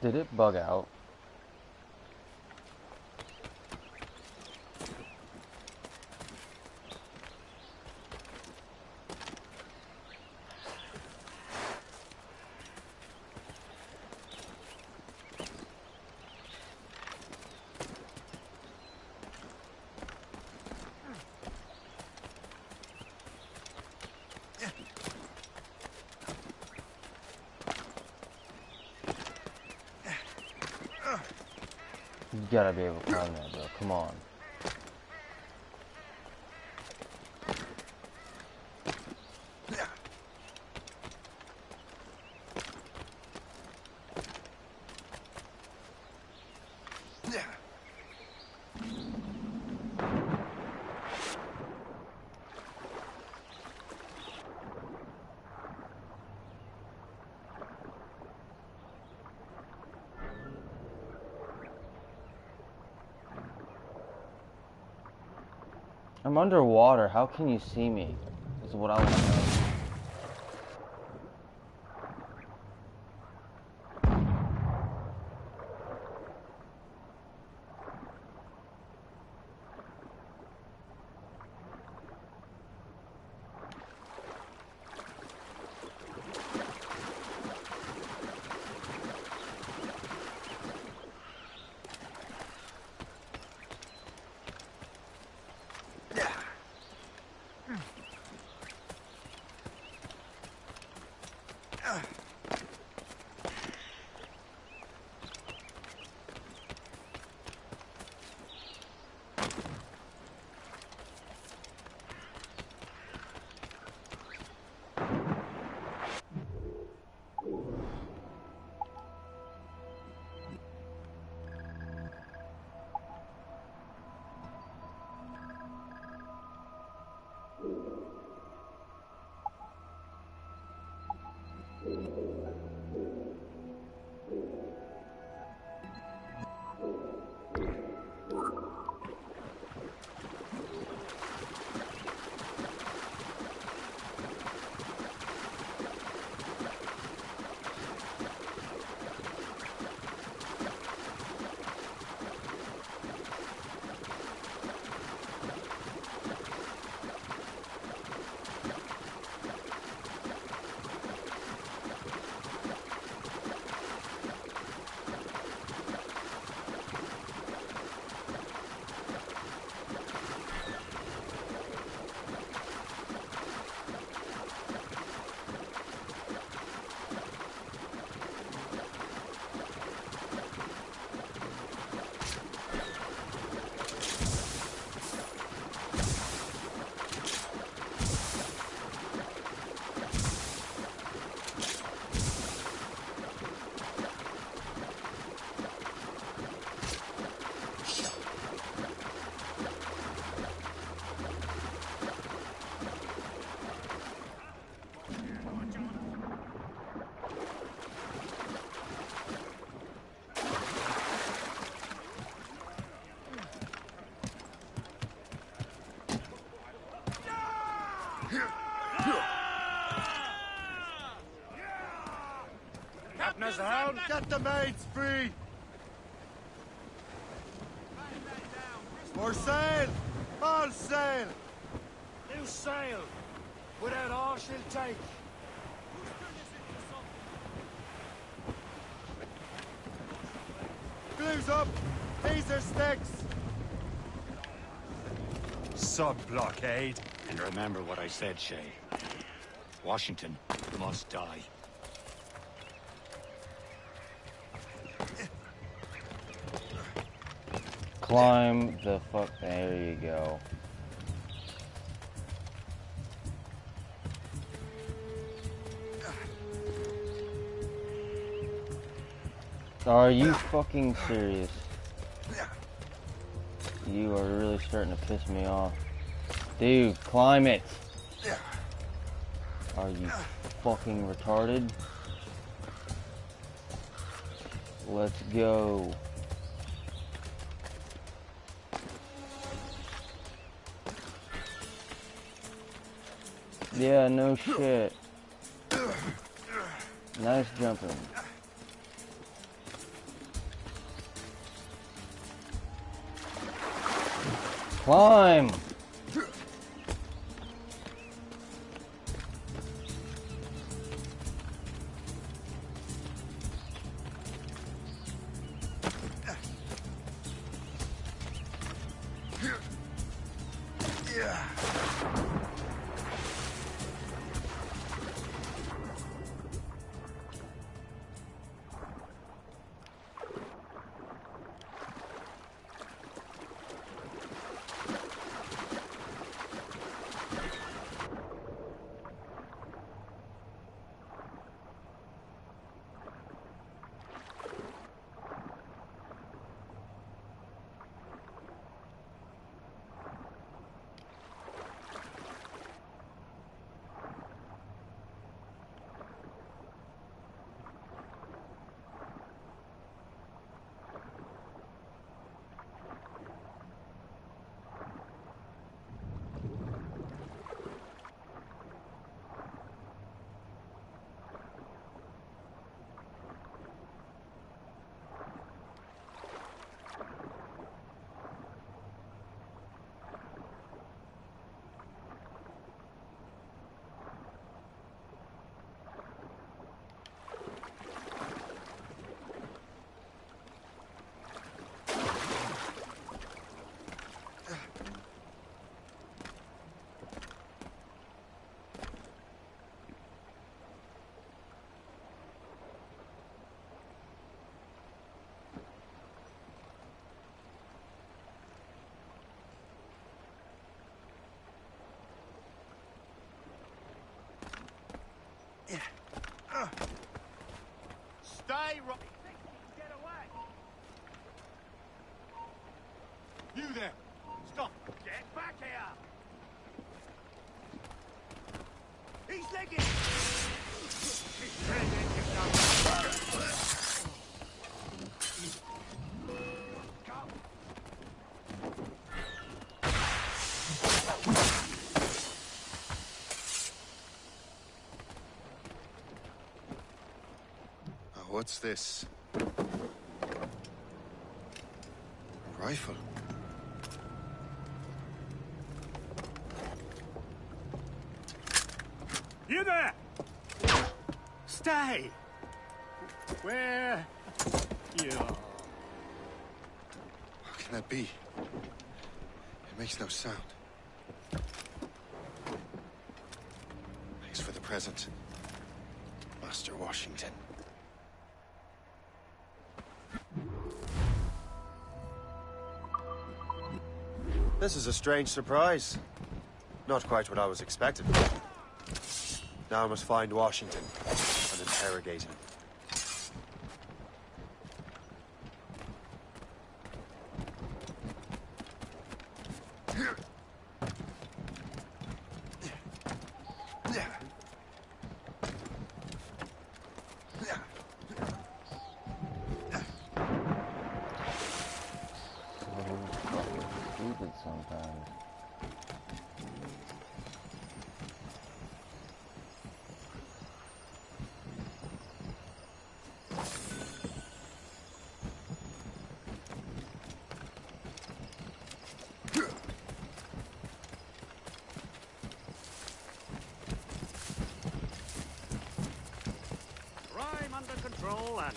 Did it bug out? You gotta be able to climb that, bro. Come on. I'm underwater. How can you see me? Is what I want to know. Captain's down! Get the maids free! More sail! All sail! New sail! Without all she'll take. Blues up! These are sticks! Sub-blockade. And remember what I said, Shay. Washington must die. Climb the fuck. There you go. Are you fucking serious? You are really starting to piss me off. Dude, climb it! Are you fucking retarded? Let's go. Yeah, no shit. Nice jumping. Climb! Stay right. Get away. You there. Stop. Get back here. He's legging. He's legging. What's this? A rifle. You there! Stay! Where you are? How can that be? It makes no sound. Thanks for the present, Master Washington. This is a strange surprise. Not quite what I was expecting. Now I must find Washington and interrogate him. Sometimes. Crime under control and...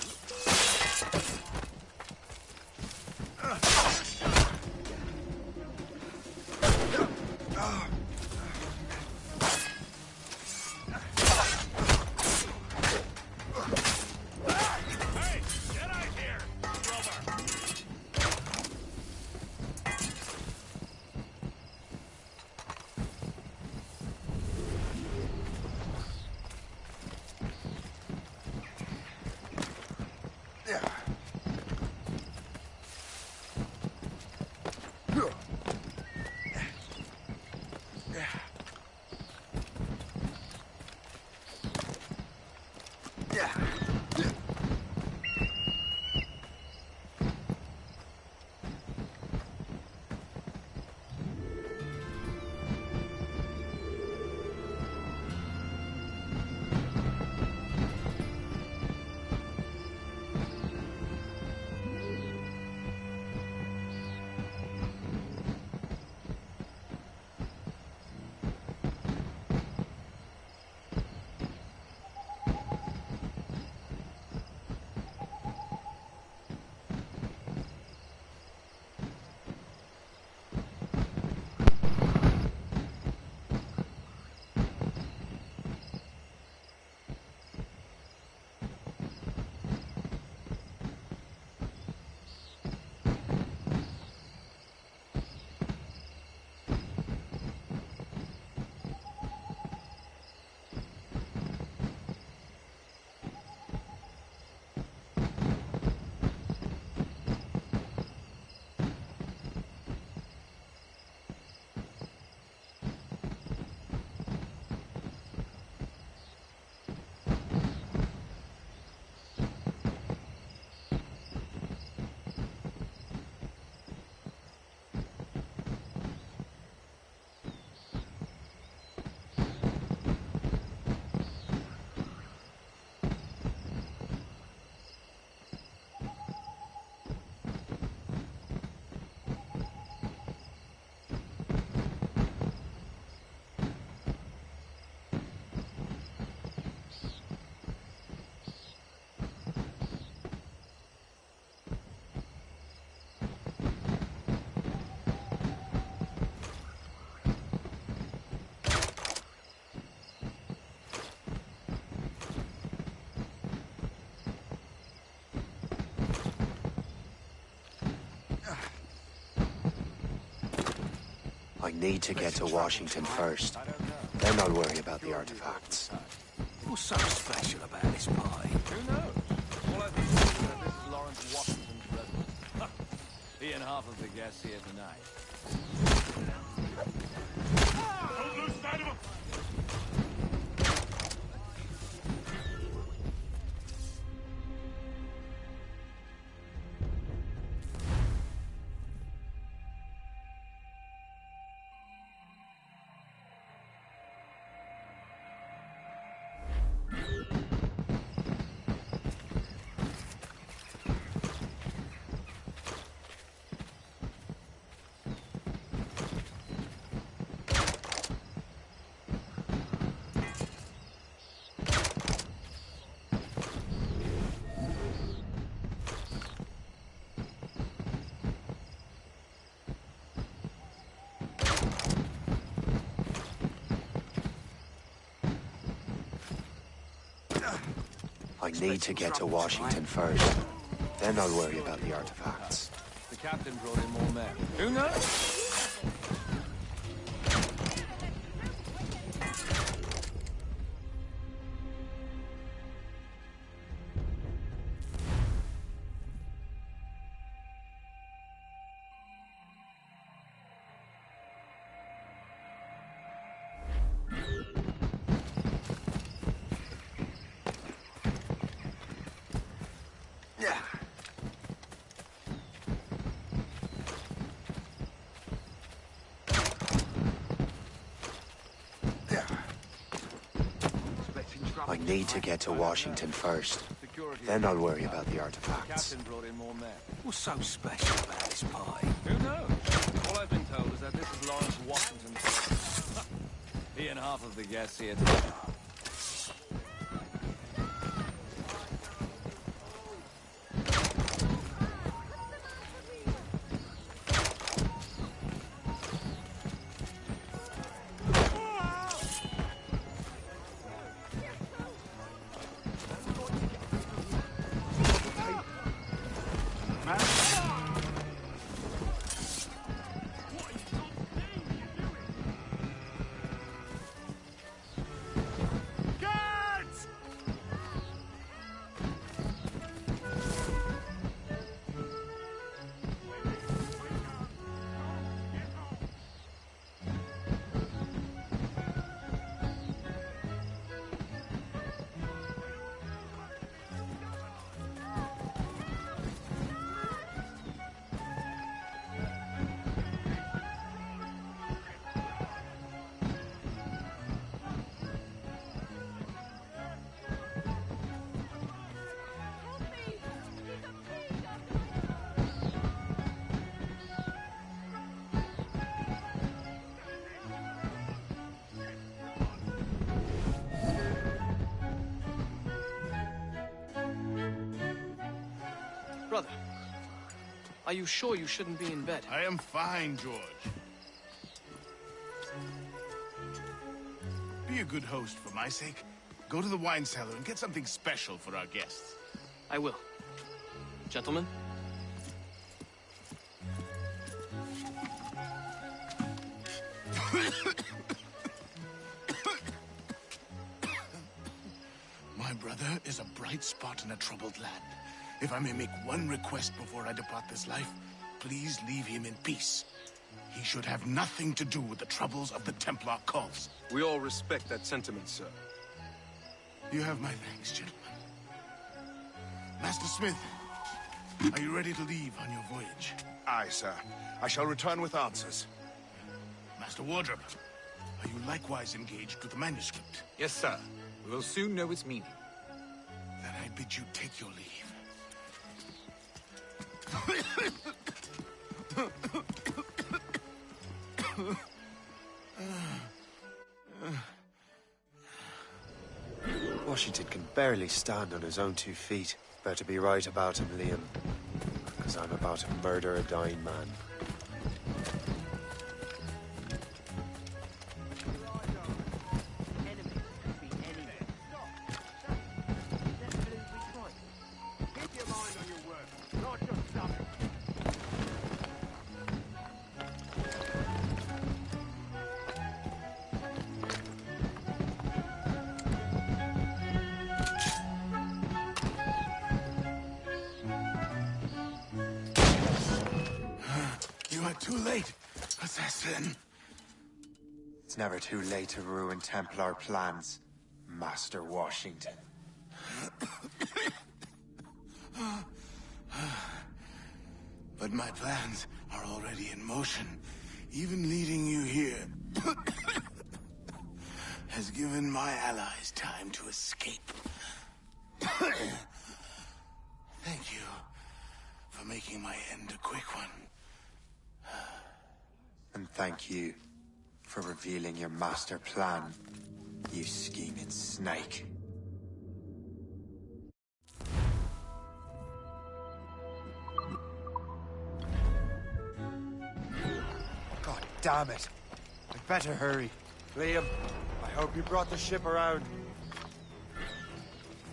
I need to get to Washington first. Then I'll worry about the artifacts. What's so special about this pie? Who knows? All I think is that this is Lawrence Washington's residence. He and half of the guests here tonight. I need to get to Washington first. Then I'll worry about the artifacts. The captain brought in more men. Who knows? I need to get to Washington first. Then I'll worry about the artifacts. Captain brought in more men. What's so special about this pie? Who knows? All I've been told is that this is Lawrence Washington's. He and half of the guests here tonight. Brother, are you sure you shouldn't be in bed? I am fine, George. Be a good host for my sake. Go to the wine cellar and get something special for our guests. I will. Gentlemen? My brother is a bright spot in a troubled land. If I may make one request before I depart this life, please leave him in peace. He should have nothing to do with the troubles of the Templar cause. We all respect that sentiment, sir. You have my thanks, gentlemen. Master Smith, are you ready to leave on your voyage? Aye, sir. I shall return with answers. Master Wardrop, are you likewise engaged with the manuscript? Yes, sir. We will soon know its meaning. Then I bid you take your leave. Washington can barely stand on his own 2 feet. Better be right about him, Liam. Because I'm about to murder a dying man. assassin. It's never too late to ruin Templar plans, Master Washington. But my plans are already in motion. Even leading you here has given my allies time to escape. Thank you for making my end a quick one. And thank you for revealing your master plan, you scheming snake. God damn it. I'd better hurry. Liam, I hope you brought the ship around.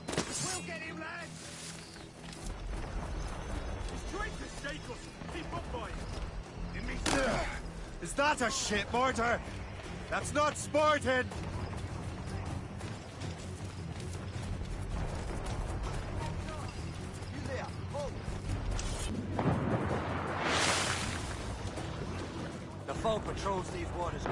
We'll get him, lads! He's trying to stake us. Keep up, boys. Is that a ship mortar? That's not sporting! The foe patrols these waters.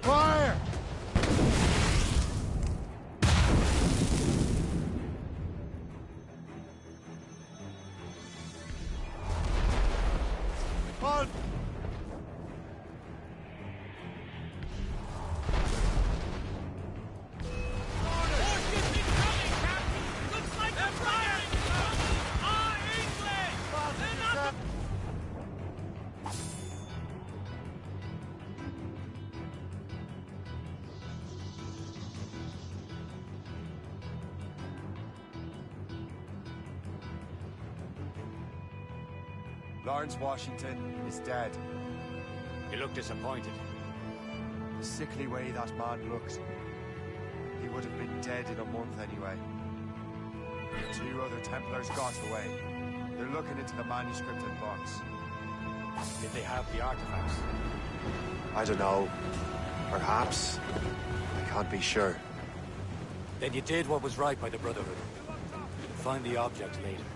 Fire! Halt! Lawrence Washington is dead. You look disappointed. The sickly way that man looked. He would have been dead in a month anyway. The 2 other Templars got away. They're looking into the manuscript and box. Did they have the artifacts? I don't know. Perhaps. I can't be sure. Then you did what was right by the Brotherhood. Find the object later.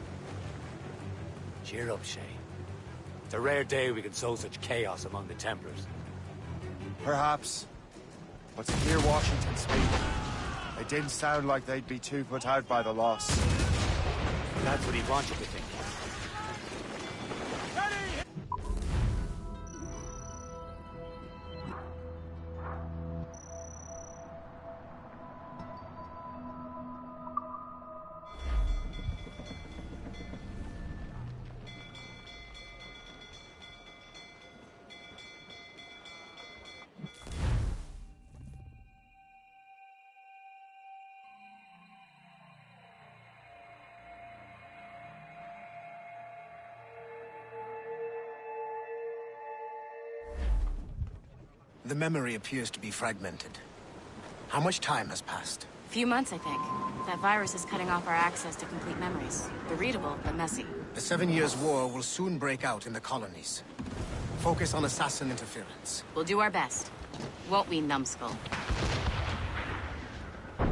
Cheer up, Shay. It's a rare day we can sow such chaos among the Templars. Perhaps. But to hear Washington speak, it didn't sound like they'd be too put out by the loss. That's what he wants you to think. The memory appears to be fragmented. How much time has passed? A few months, I think. That virus is cutting off our access to complete memories. They're readable, but messy. The 7 Years' War will soon break out in the colonies. Focus on assassin interference. We'll do our best. Won't we, numbskull? You're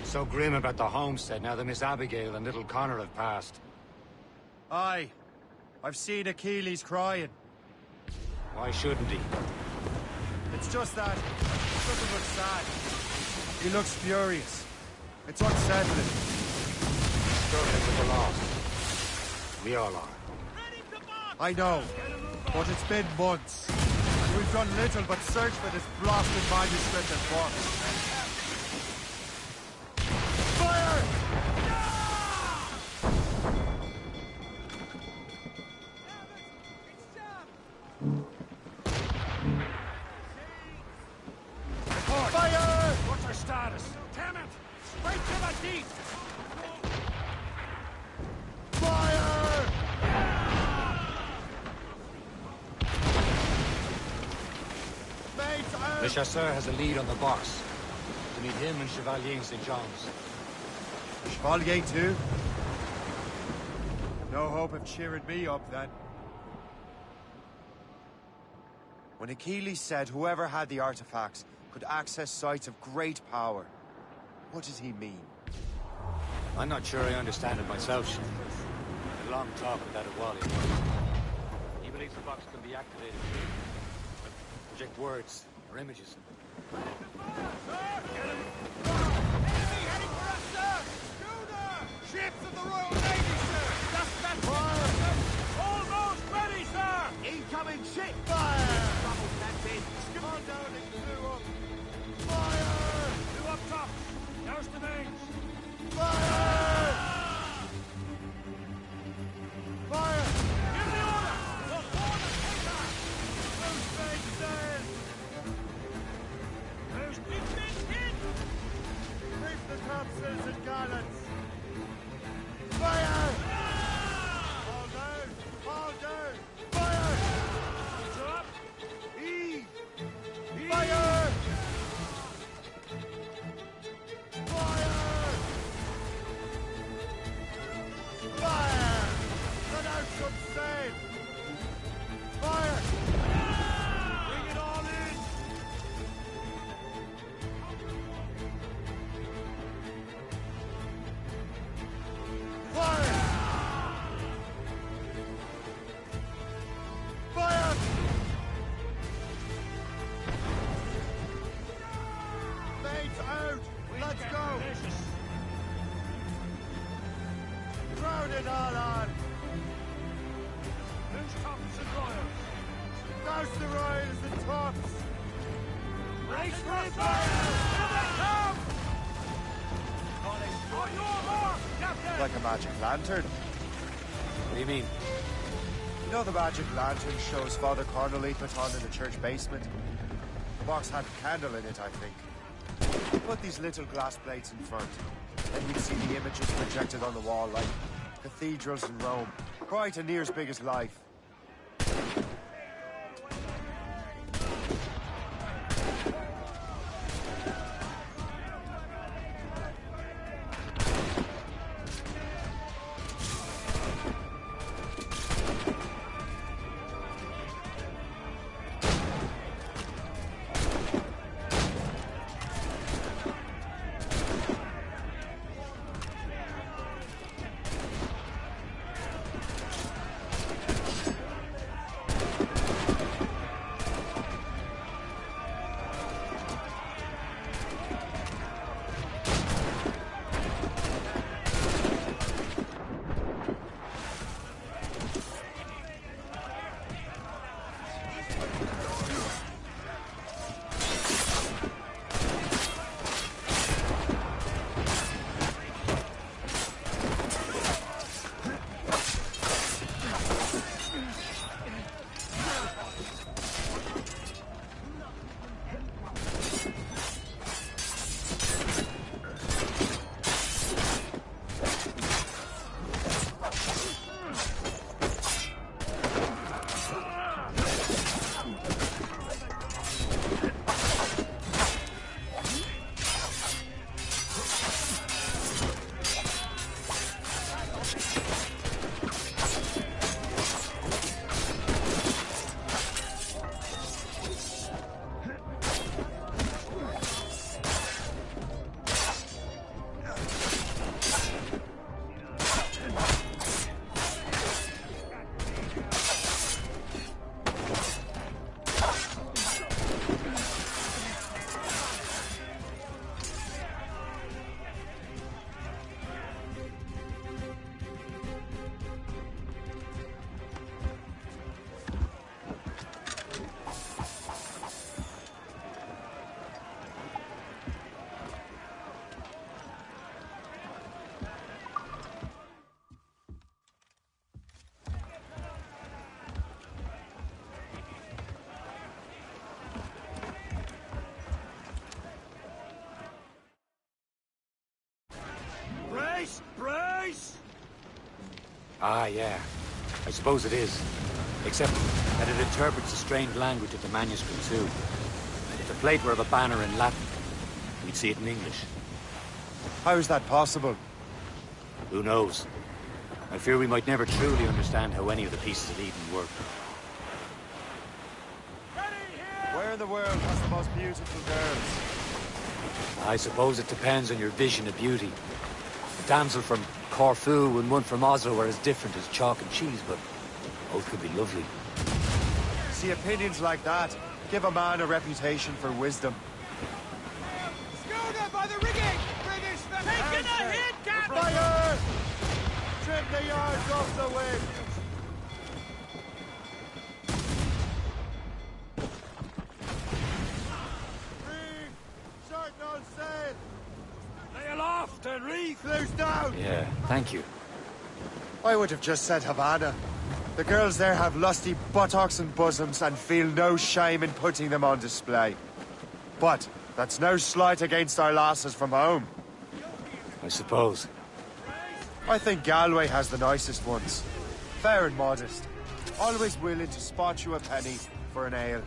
so grim about the homestead now that Miss Abigail and little Connor have passed. Aye. I've seen Achilles crying. Why shouldn't he? It's just that he doesn't look sad. He looks furious. It's unsettling. We all are. I know, but it's been months. We've done little but search for this blasted manuscript and book. Fire! Report! Fire! What's our status? Damn it! Straight to the deep! Fire! Mates, Le Chasseur has a lead on the boss. To meet him and Chevalier in St. John's. Chevalier too? No hope of cheering me up then. When Achilles said whoever had the artifacts could access sites of great power, what did he mean? I'm not sure I understand it myself, Chief. A long talk about it while he believes the box can be activated to project words or images. Ships of the Royal Navy, sir! Just that fire! Almost ready, sir! Incoming ship! Fire! Double captain! On down and two up! Fire! Two up top! Douse the mains! Fire! Fire! Give the order! We'll form the paper! Who's made sail? Who's been hit? Reef the topsails and gallants! Fire! All down! All down! Fire! Drop! Heave! Fire! Fire! Fire! Let out some sail! Fire! Bring it all in! Fire! Fire! Mates out! Let's go! Crowd it all on! Loose tops and royals! Douse the royals and tops! Race for fire! Here they come! On your mark, Captain! Like a magic lantern. What do you mean? You know the magic lantern shows Father Connolly put on in the church basement? The box had a candle in it, I think. Put these little glass plates in front. Then you'd see the images projected on the wall like cathedrals in Rome. Quite and near as big as life. Ah, yeah. I suppose it is. Except that it interprets the strange language of the manuscript, too. If the plate were of a banner in Latin, we'd see it in English. How is that possible? Who knows? I fear we might never truly understand how any of the pieces of Eden work. Where in the world has the most beautiful girls? I suppose it depends on your vision of beauty. The damsel from Corfu and one from Oslo are as different as chalk and cheese, but both could be lovely. See, opinions like that give a man a reputation for wisdom. Schooner by the rigging! British taking a hit, Captain! Fire! Trim the yards off the wind! Short no sail! Lay aloft and reef! Loose down! Yeah, thank you. I would have just said Havana. The girls there have lusty buttocks and bosoms and feel no shame in putting them on display. But that's no slight against our lasses from home. I suppose. I think Galway has the nicest ones. Fair and modest. Always willing to spot you a penny for an ale.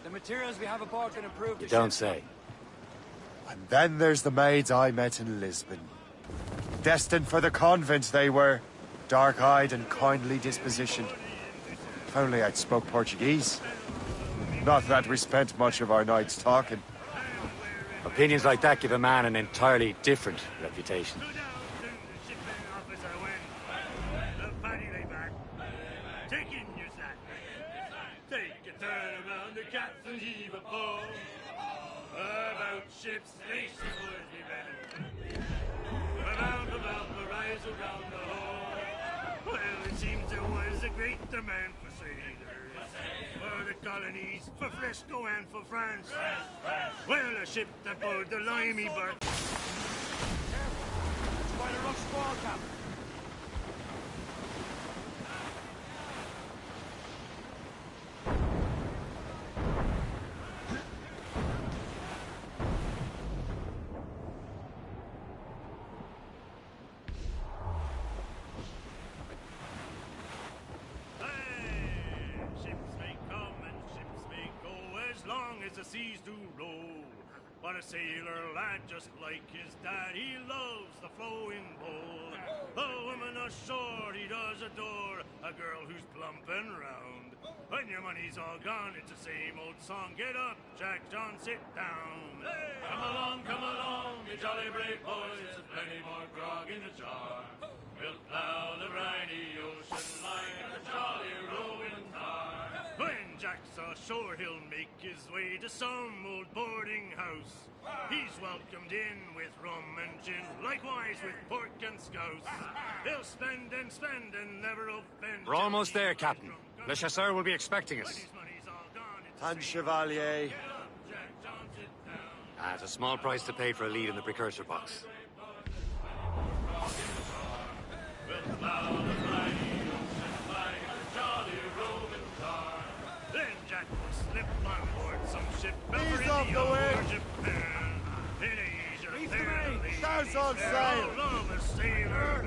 The materials we have aboard can improve You don't say. And then there's the maids I met in Lisbon. Destined for the convent they were. Dark-eyed and kindly dispositioned. If only I'd spoke Portuguese. Not that we spent much of our nights talking. Opinions like that give a man an entirely different reputation. Ships, station boys be ready. Around about the rise around the hole. Well, it seems there was a great demand for sailors. For the colonies, for Frisco and for France. Well, a ship that bore the limey bark. It's quite a rough squall, Captain. The seas do roll, but a sailor lad just like his dad, he loves the flowing bowl. A woman ashore he does adore, a girl who's plump and round. When your money's all gone, it's the same old song. Get up, Jack John, sit down. Hey! Come along, you jolly brave boys, there's plenty more grog in the jar. We'll plow the briny ocean like a jolly rowing tar. When Jack's ashore, he'll make his way to some old boarding house. He's welcomed in with rum and gin, likewise with pork and scouse. He'll spend and never offend. We're almost there, Captain. Le Chasseur will be expecting us. And Chevalier. It's a small price to pay for a lead in the precursor box. We'll plow the briny ocean like a jolly roving tar. Then Jack will slip on board some ship Ease off the wind! Stars on sail! All over, sailor.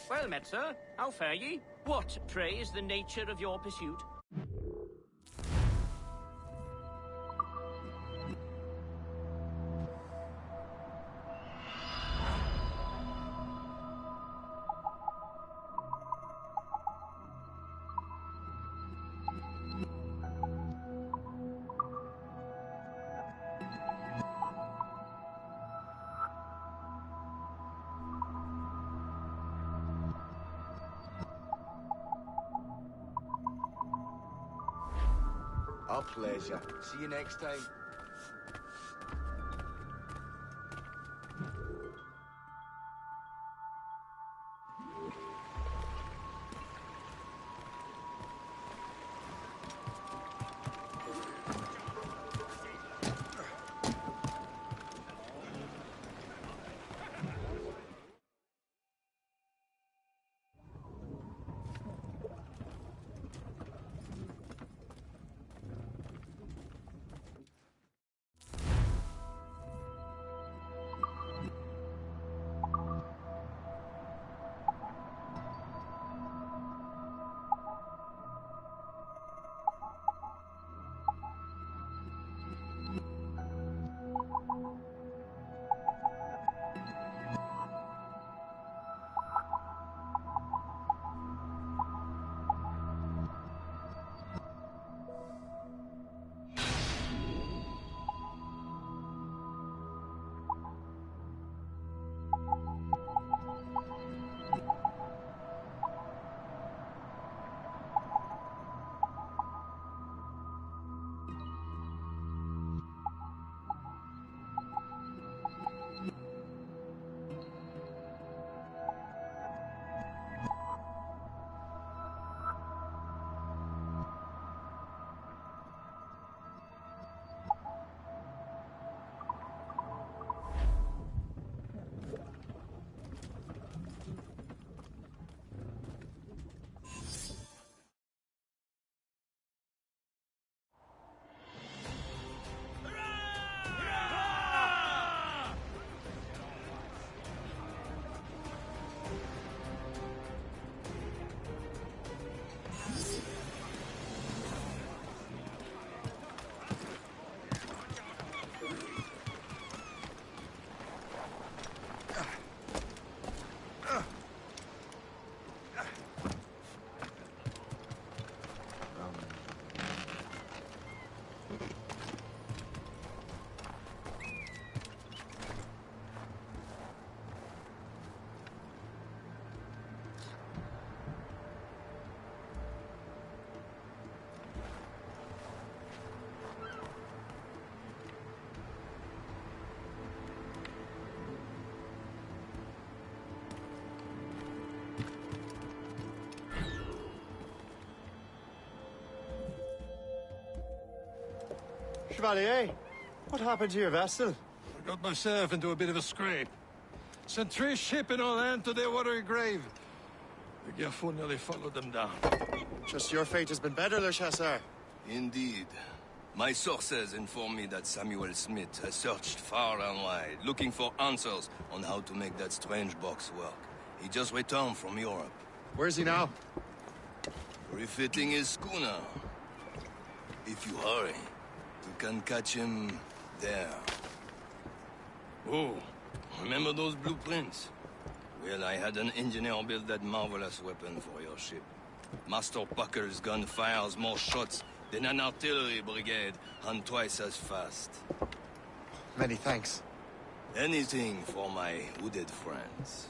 Well met, sir. How fare ye? What, pray, is the nature of your pursuit? Our pleasure. See you next time. Chevalier, what happened to your vessel? I got myself into a bit of a scrape. Sent 3 ships in our land to their watery grave. The Gerfo nearly followed them down. Just your fate has been better, Le Chasseur. Indeed. My sources inform me that Samuel Smith has searched far and wide, looking for answers on how to make that strange box work. He just returned from Europe. Where's he now? Refitting his schooner. If you hurry, you can catch him there. Oh, remember those blueprints? Well, I had an engineer build that marvelous weapon for your ship. Master Pucker's gun fires more shots than an artillery brigade, and twice as fast. Many thanks. Anything for my wounded friends.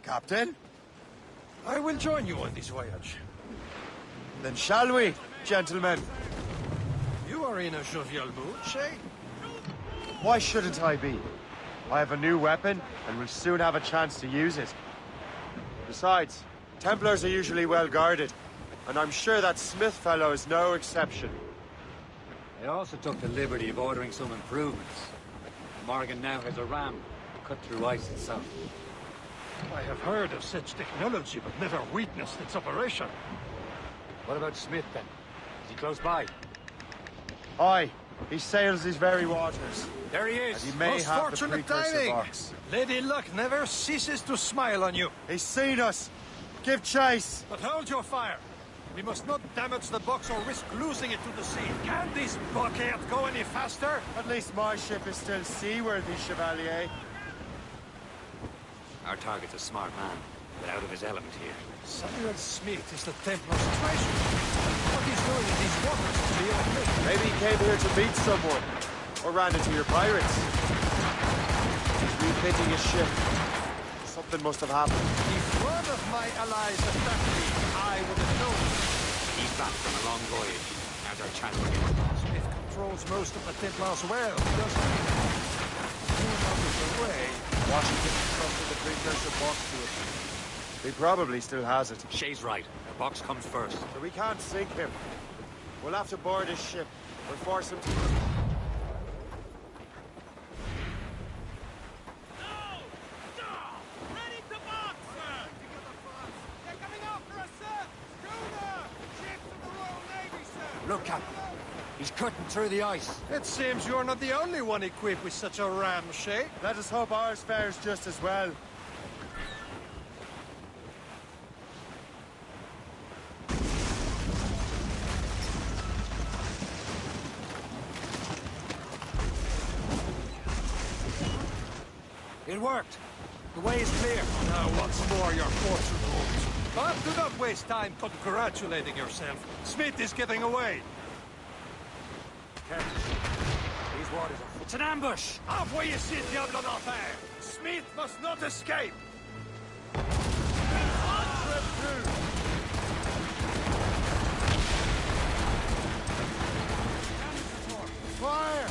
Captain? I will join you on this voyage. Then shall we, gentlemen? You are in a jovial mood, Shay? Why shouldn't I be? I have a new weapon, and will soon have a chance to use it. Besides, Templars are usually well guarded, and I'm sure that Smith fellow is no exception. I also took the liberty of ordering some improvements. Morgan now has a ram to cut through ice itself. I have heard of such technology, but never witnessed its operation. What about Smith, then? Is he close by? Aye, he sails these very waters. There he is. And he may Most have fortunate the precursor timing. box. Lady Luck never ceases to smile on you. He's seen us. Give chase. But hold your fire. We must not damage the box or risk losing it to the sea. Can this blockade go any faster? At least my ship is still seaworthy, Chevalier. Our target's a smart man, but out of his element here. Samuel Smith is the Templar's treasure. What he's doing in these waters is beyond me. Maybe he came here to meet someone, or ran into your pirates. He's refitting his ship. Something must have happened. If one of my allies attacked me, I would have known. He's back from a long voyage. Now's our chance to get him. Smith controls most of the Templars well, doesn't he? Out of the way. Washington trusted the precursor box to it. He probably still has it. Shay's right. The box comes first. So we can't sink him. We'll have to board his ship. We'll force him to... Look, Captain. He's cutting through the ice. It seems you're not the only one equipped with such a ram, Shay. Let us hope ours fares just as well. It worked. The way is clear. Now, once more, your fortune holds. But do not waste time congratulating yourself. Smith is getting away. These waters are... It's an ambush! Envoyez ici, diable d'enfer! Smith must not escape! Fire!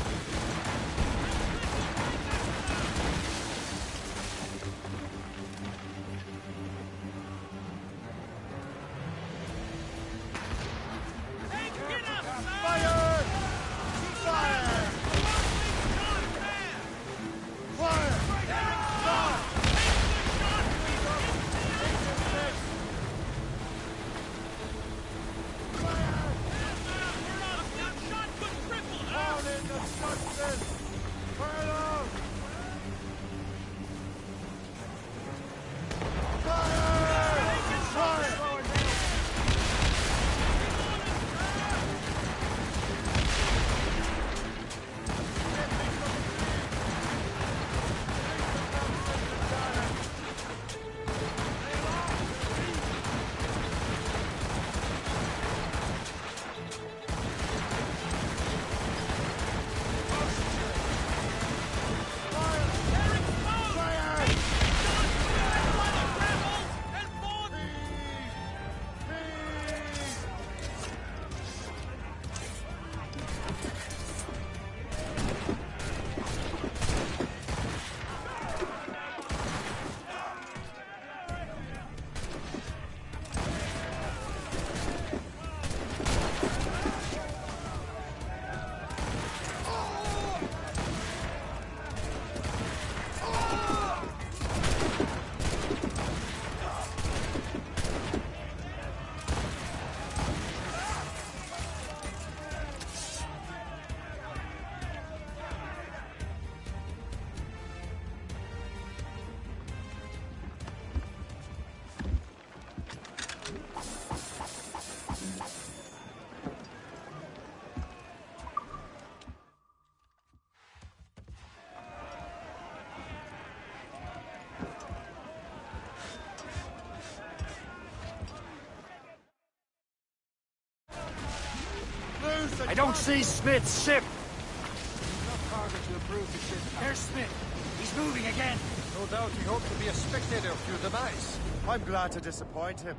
I don't see Smith's ship! Enough cargo to improve the ship. There's Smith. He's moving again. No doubt he hoped to be a spectator of your demise. I'm glad to disappoint him.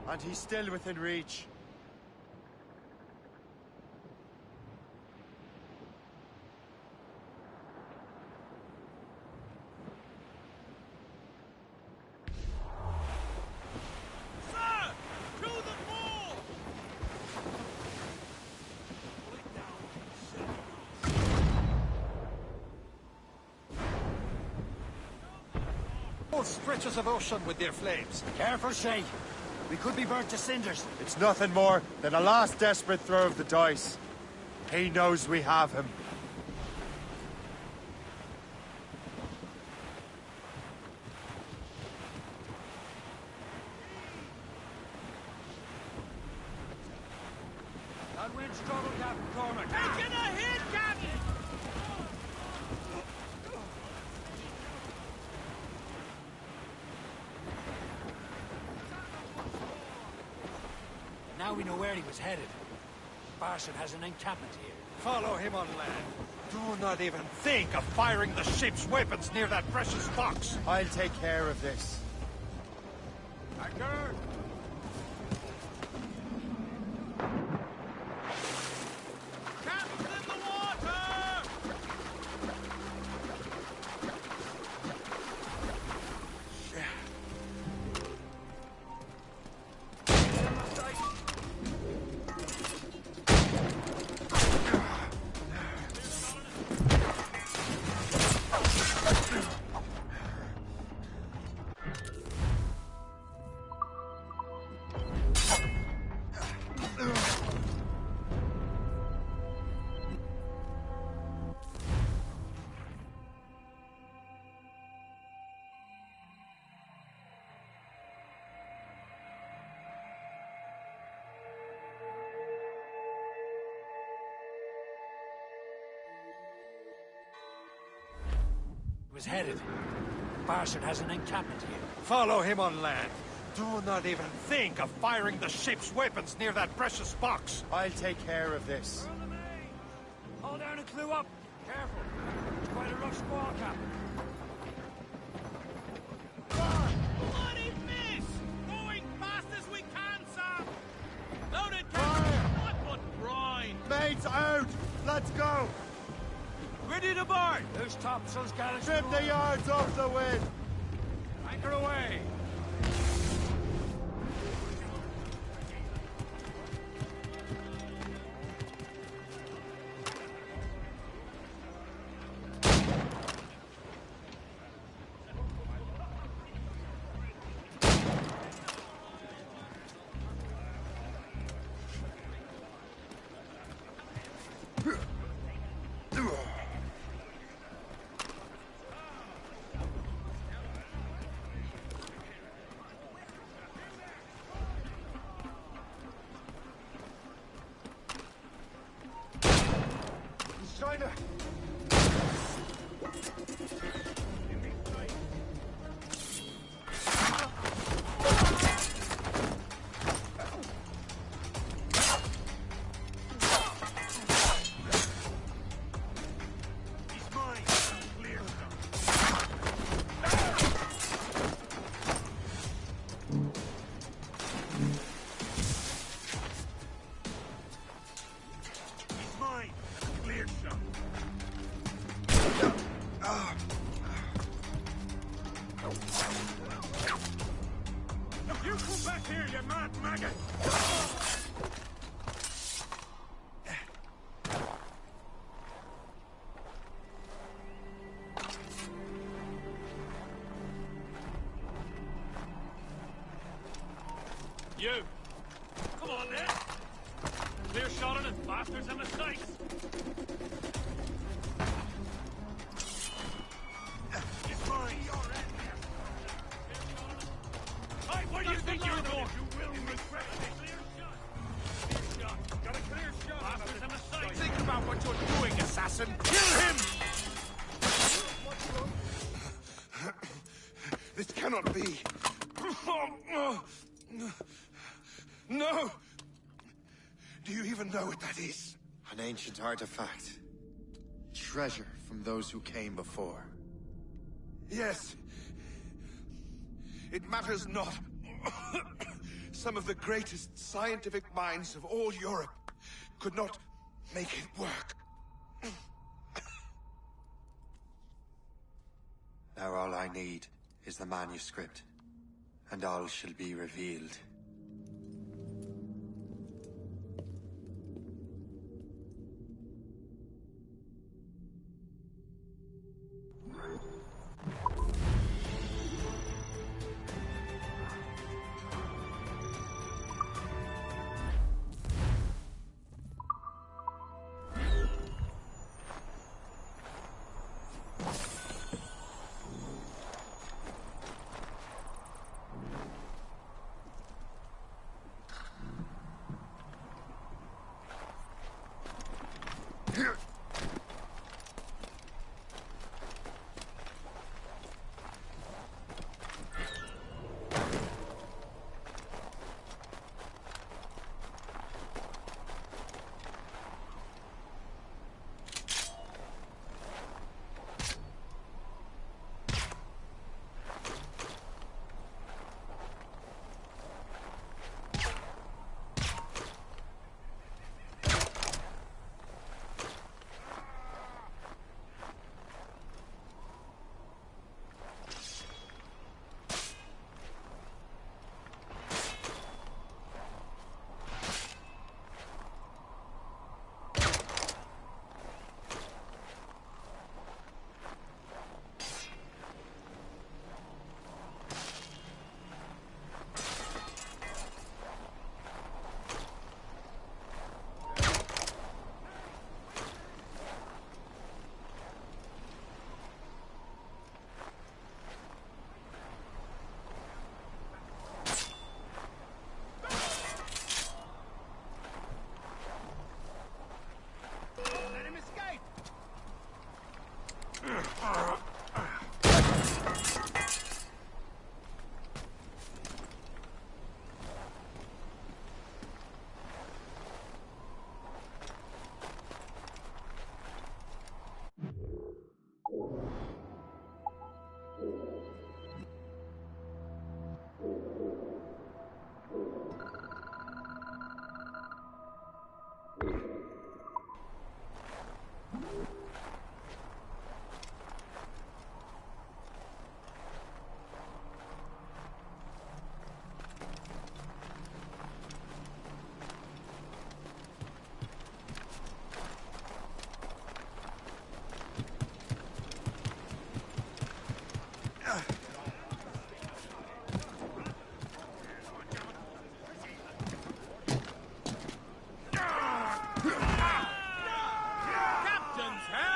And he's still within reach. Whole stretches of ocean with their flames. Careful, Shay. We could be burnt to cinders. It's nothing more than a last desperate throw of the dice. He knows we have him. That wind's trouble, Captain Cormac. Taking a hit, Captain! Now we know where he was headed. Barson has an encampment here. Follow him on land. Do not even think of firing the ship's weapons near that precious box. I'll take care of this. Anchor! Captain in the water! Was headed. Barson has an encampment here. Follow him on land. Do not even think of firing the ship's weapons near that precious box. I'll take care of this. Hold down and clue up. Careful. It's quite a rough squall, Captain. Bloody miss! Going fast as we can, sir! Loaded, Captain! What but brine? Mates out! Let's go! Ready to board! Loose topsails, gallants. Trim the yards off the wind! Anchor away! China! You come back here, you mad maggot! You! Come on, then! Clear shot on it, bastards and mistakes! It's mine! Hey, where do you think you're going? You will regret it! Clear shot! Got a clear shot! Bastards and mistakes! Think about what you're doing, assassin! Kill him! This cannot be. No! Do you even know what that is? An ancient artifact. Treasure from those who came before. Yes. It matters not. Some of the greatest scientific minds of all Europe could not make it work. Now all I need is the manuscript, and all shall be revealed.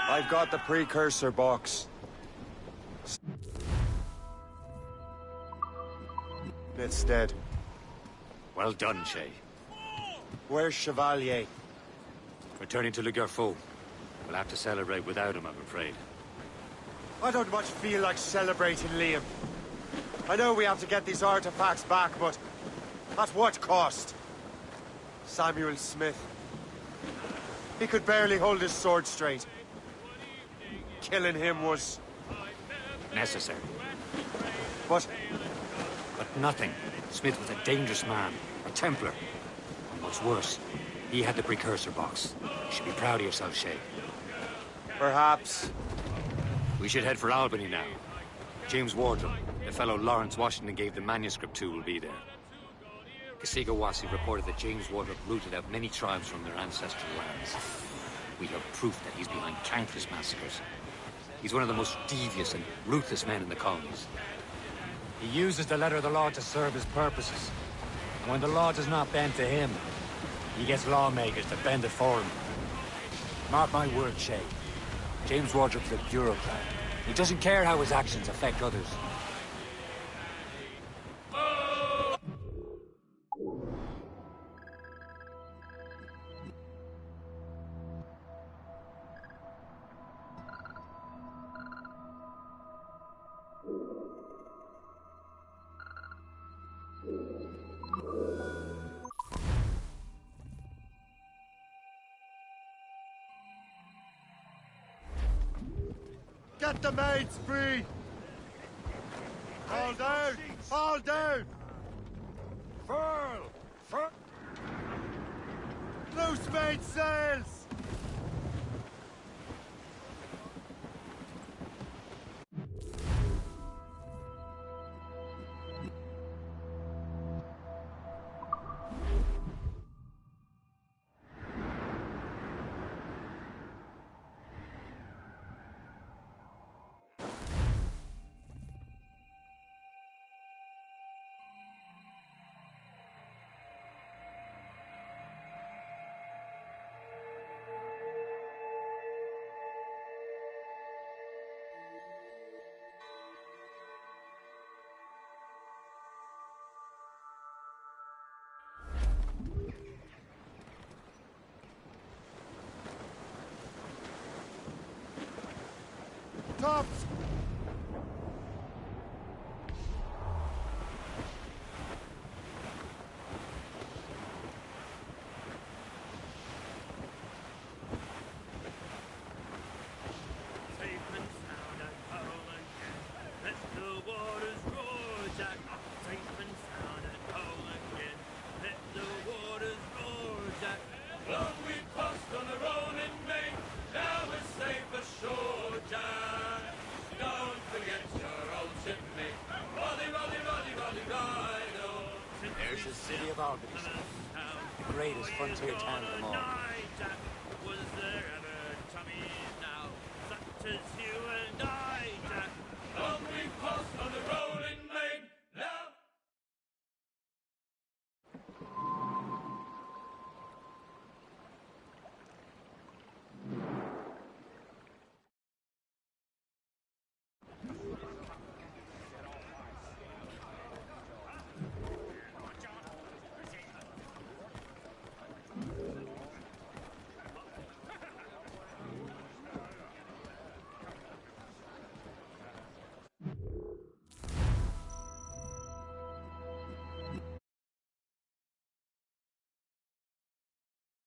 I've got the precursor box. It's dead. Well done, Shay. Where's Chevalier? Returning to Le Garfou. We'll have to celebrate without him, I'm afraid. I don't much feel like celebrating, Liam. I know we have to get these artifacts back, but at what cost? Samuel Smith. He could barely hold his sword straight. Killing him was... necessary. But nothing. Smith was a dangerous man, a Templar. And what's worse, he had the precursor box. You should be proud of yourself, Shay. Perhaps. We should head for Albany now. James Wardrop, the fellow Lawrence Washington gave the manuscript to, will be there. Kasiga Wasi reported that James Wardrop rooted out many tribes from their ancestral lands. We have proof that he's behind countless massacres. He's one of the most devious and ruthless men in the colonies. He uses the letter of the law to serve his purposes. And when the law does not bend to him, he gets lawmakers to bend it for him. Mark my words, Shay. James Wardrop's a bureaucrat. He doesn't care how his actions affect others. Get the mates free! All down! All down! Furl! Furl! Loose main sails! Tops! City of Albany, the greatest frontier town of them all. Was there ever Tommy now, such as you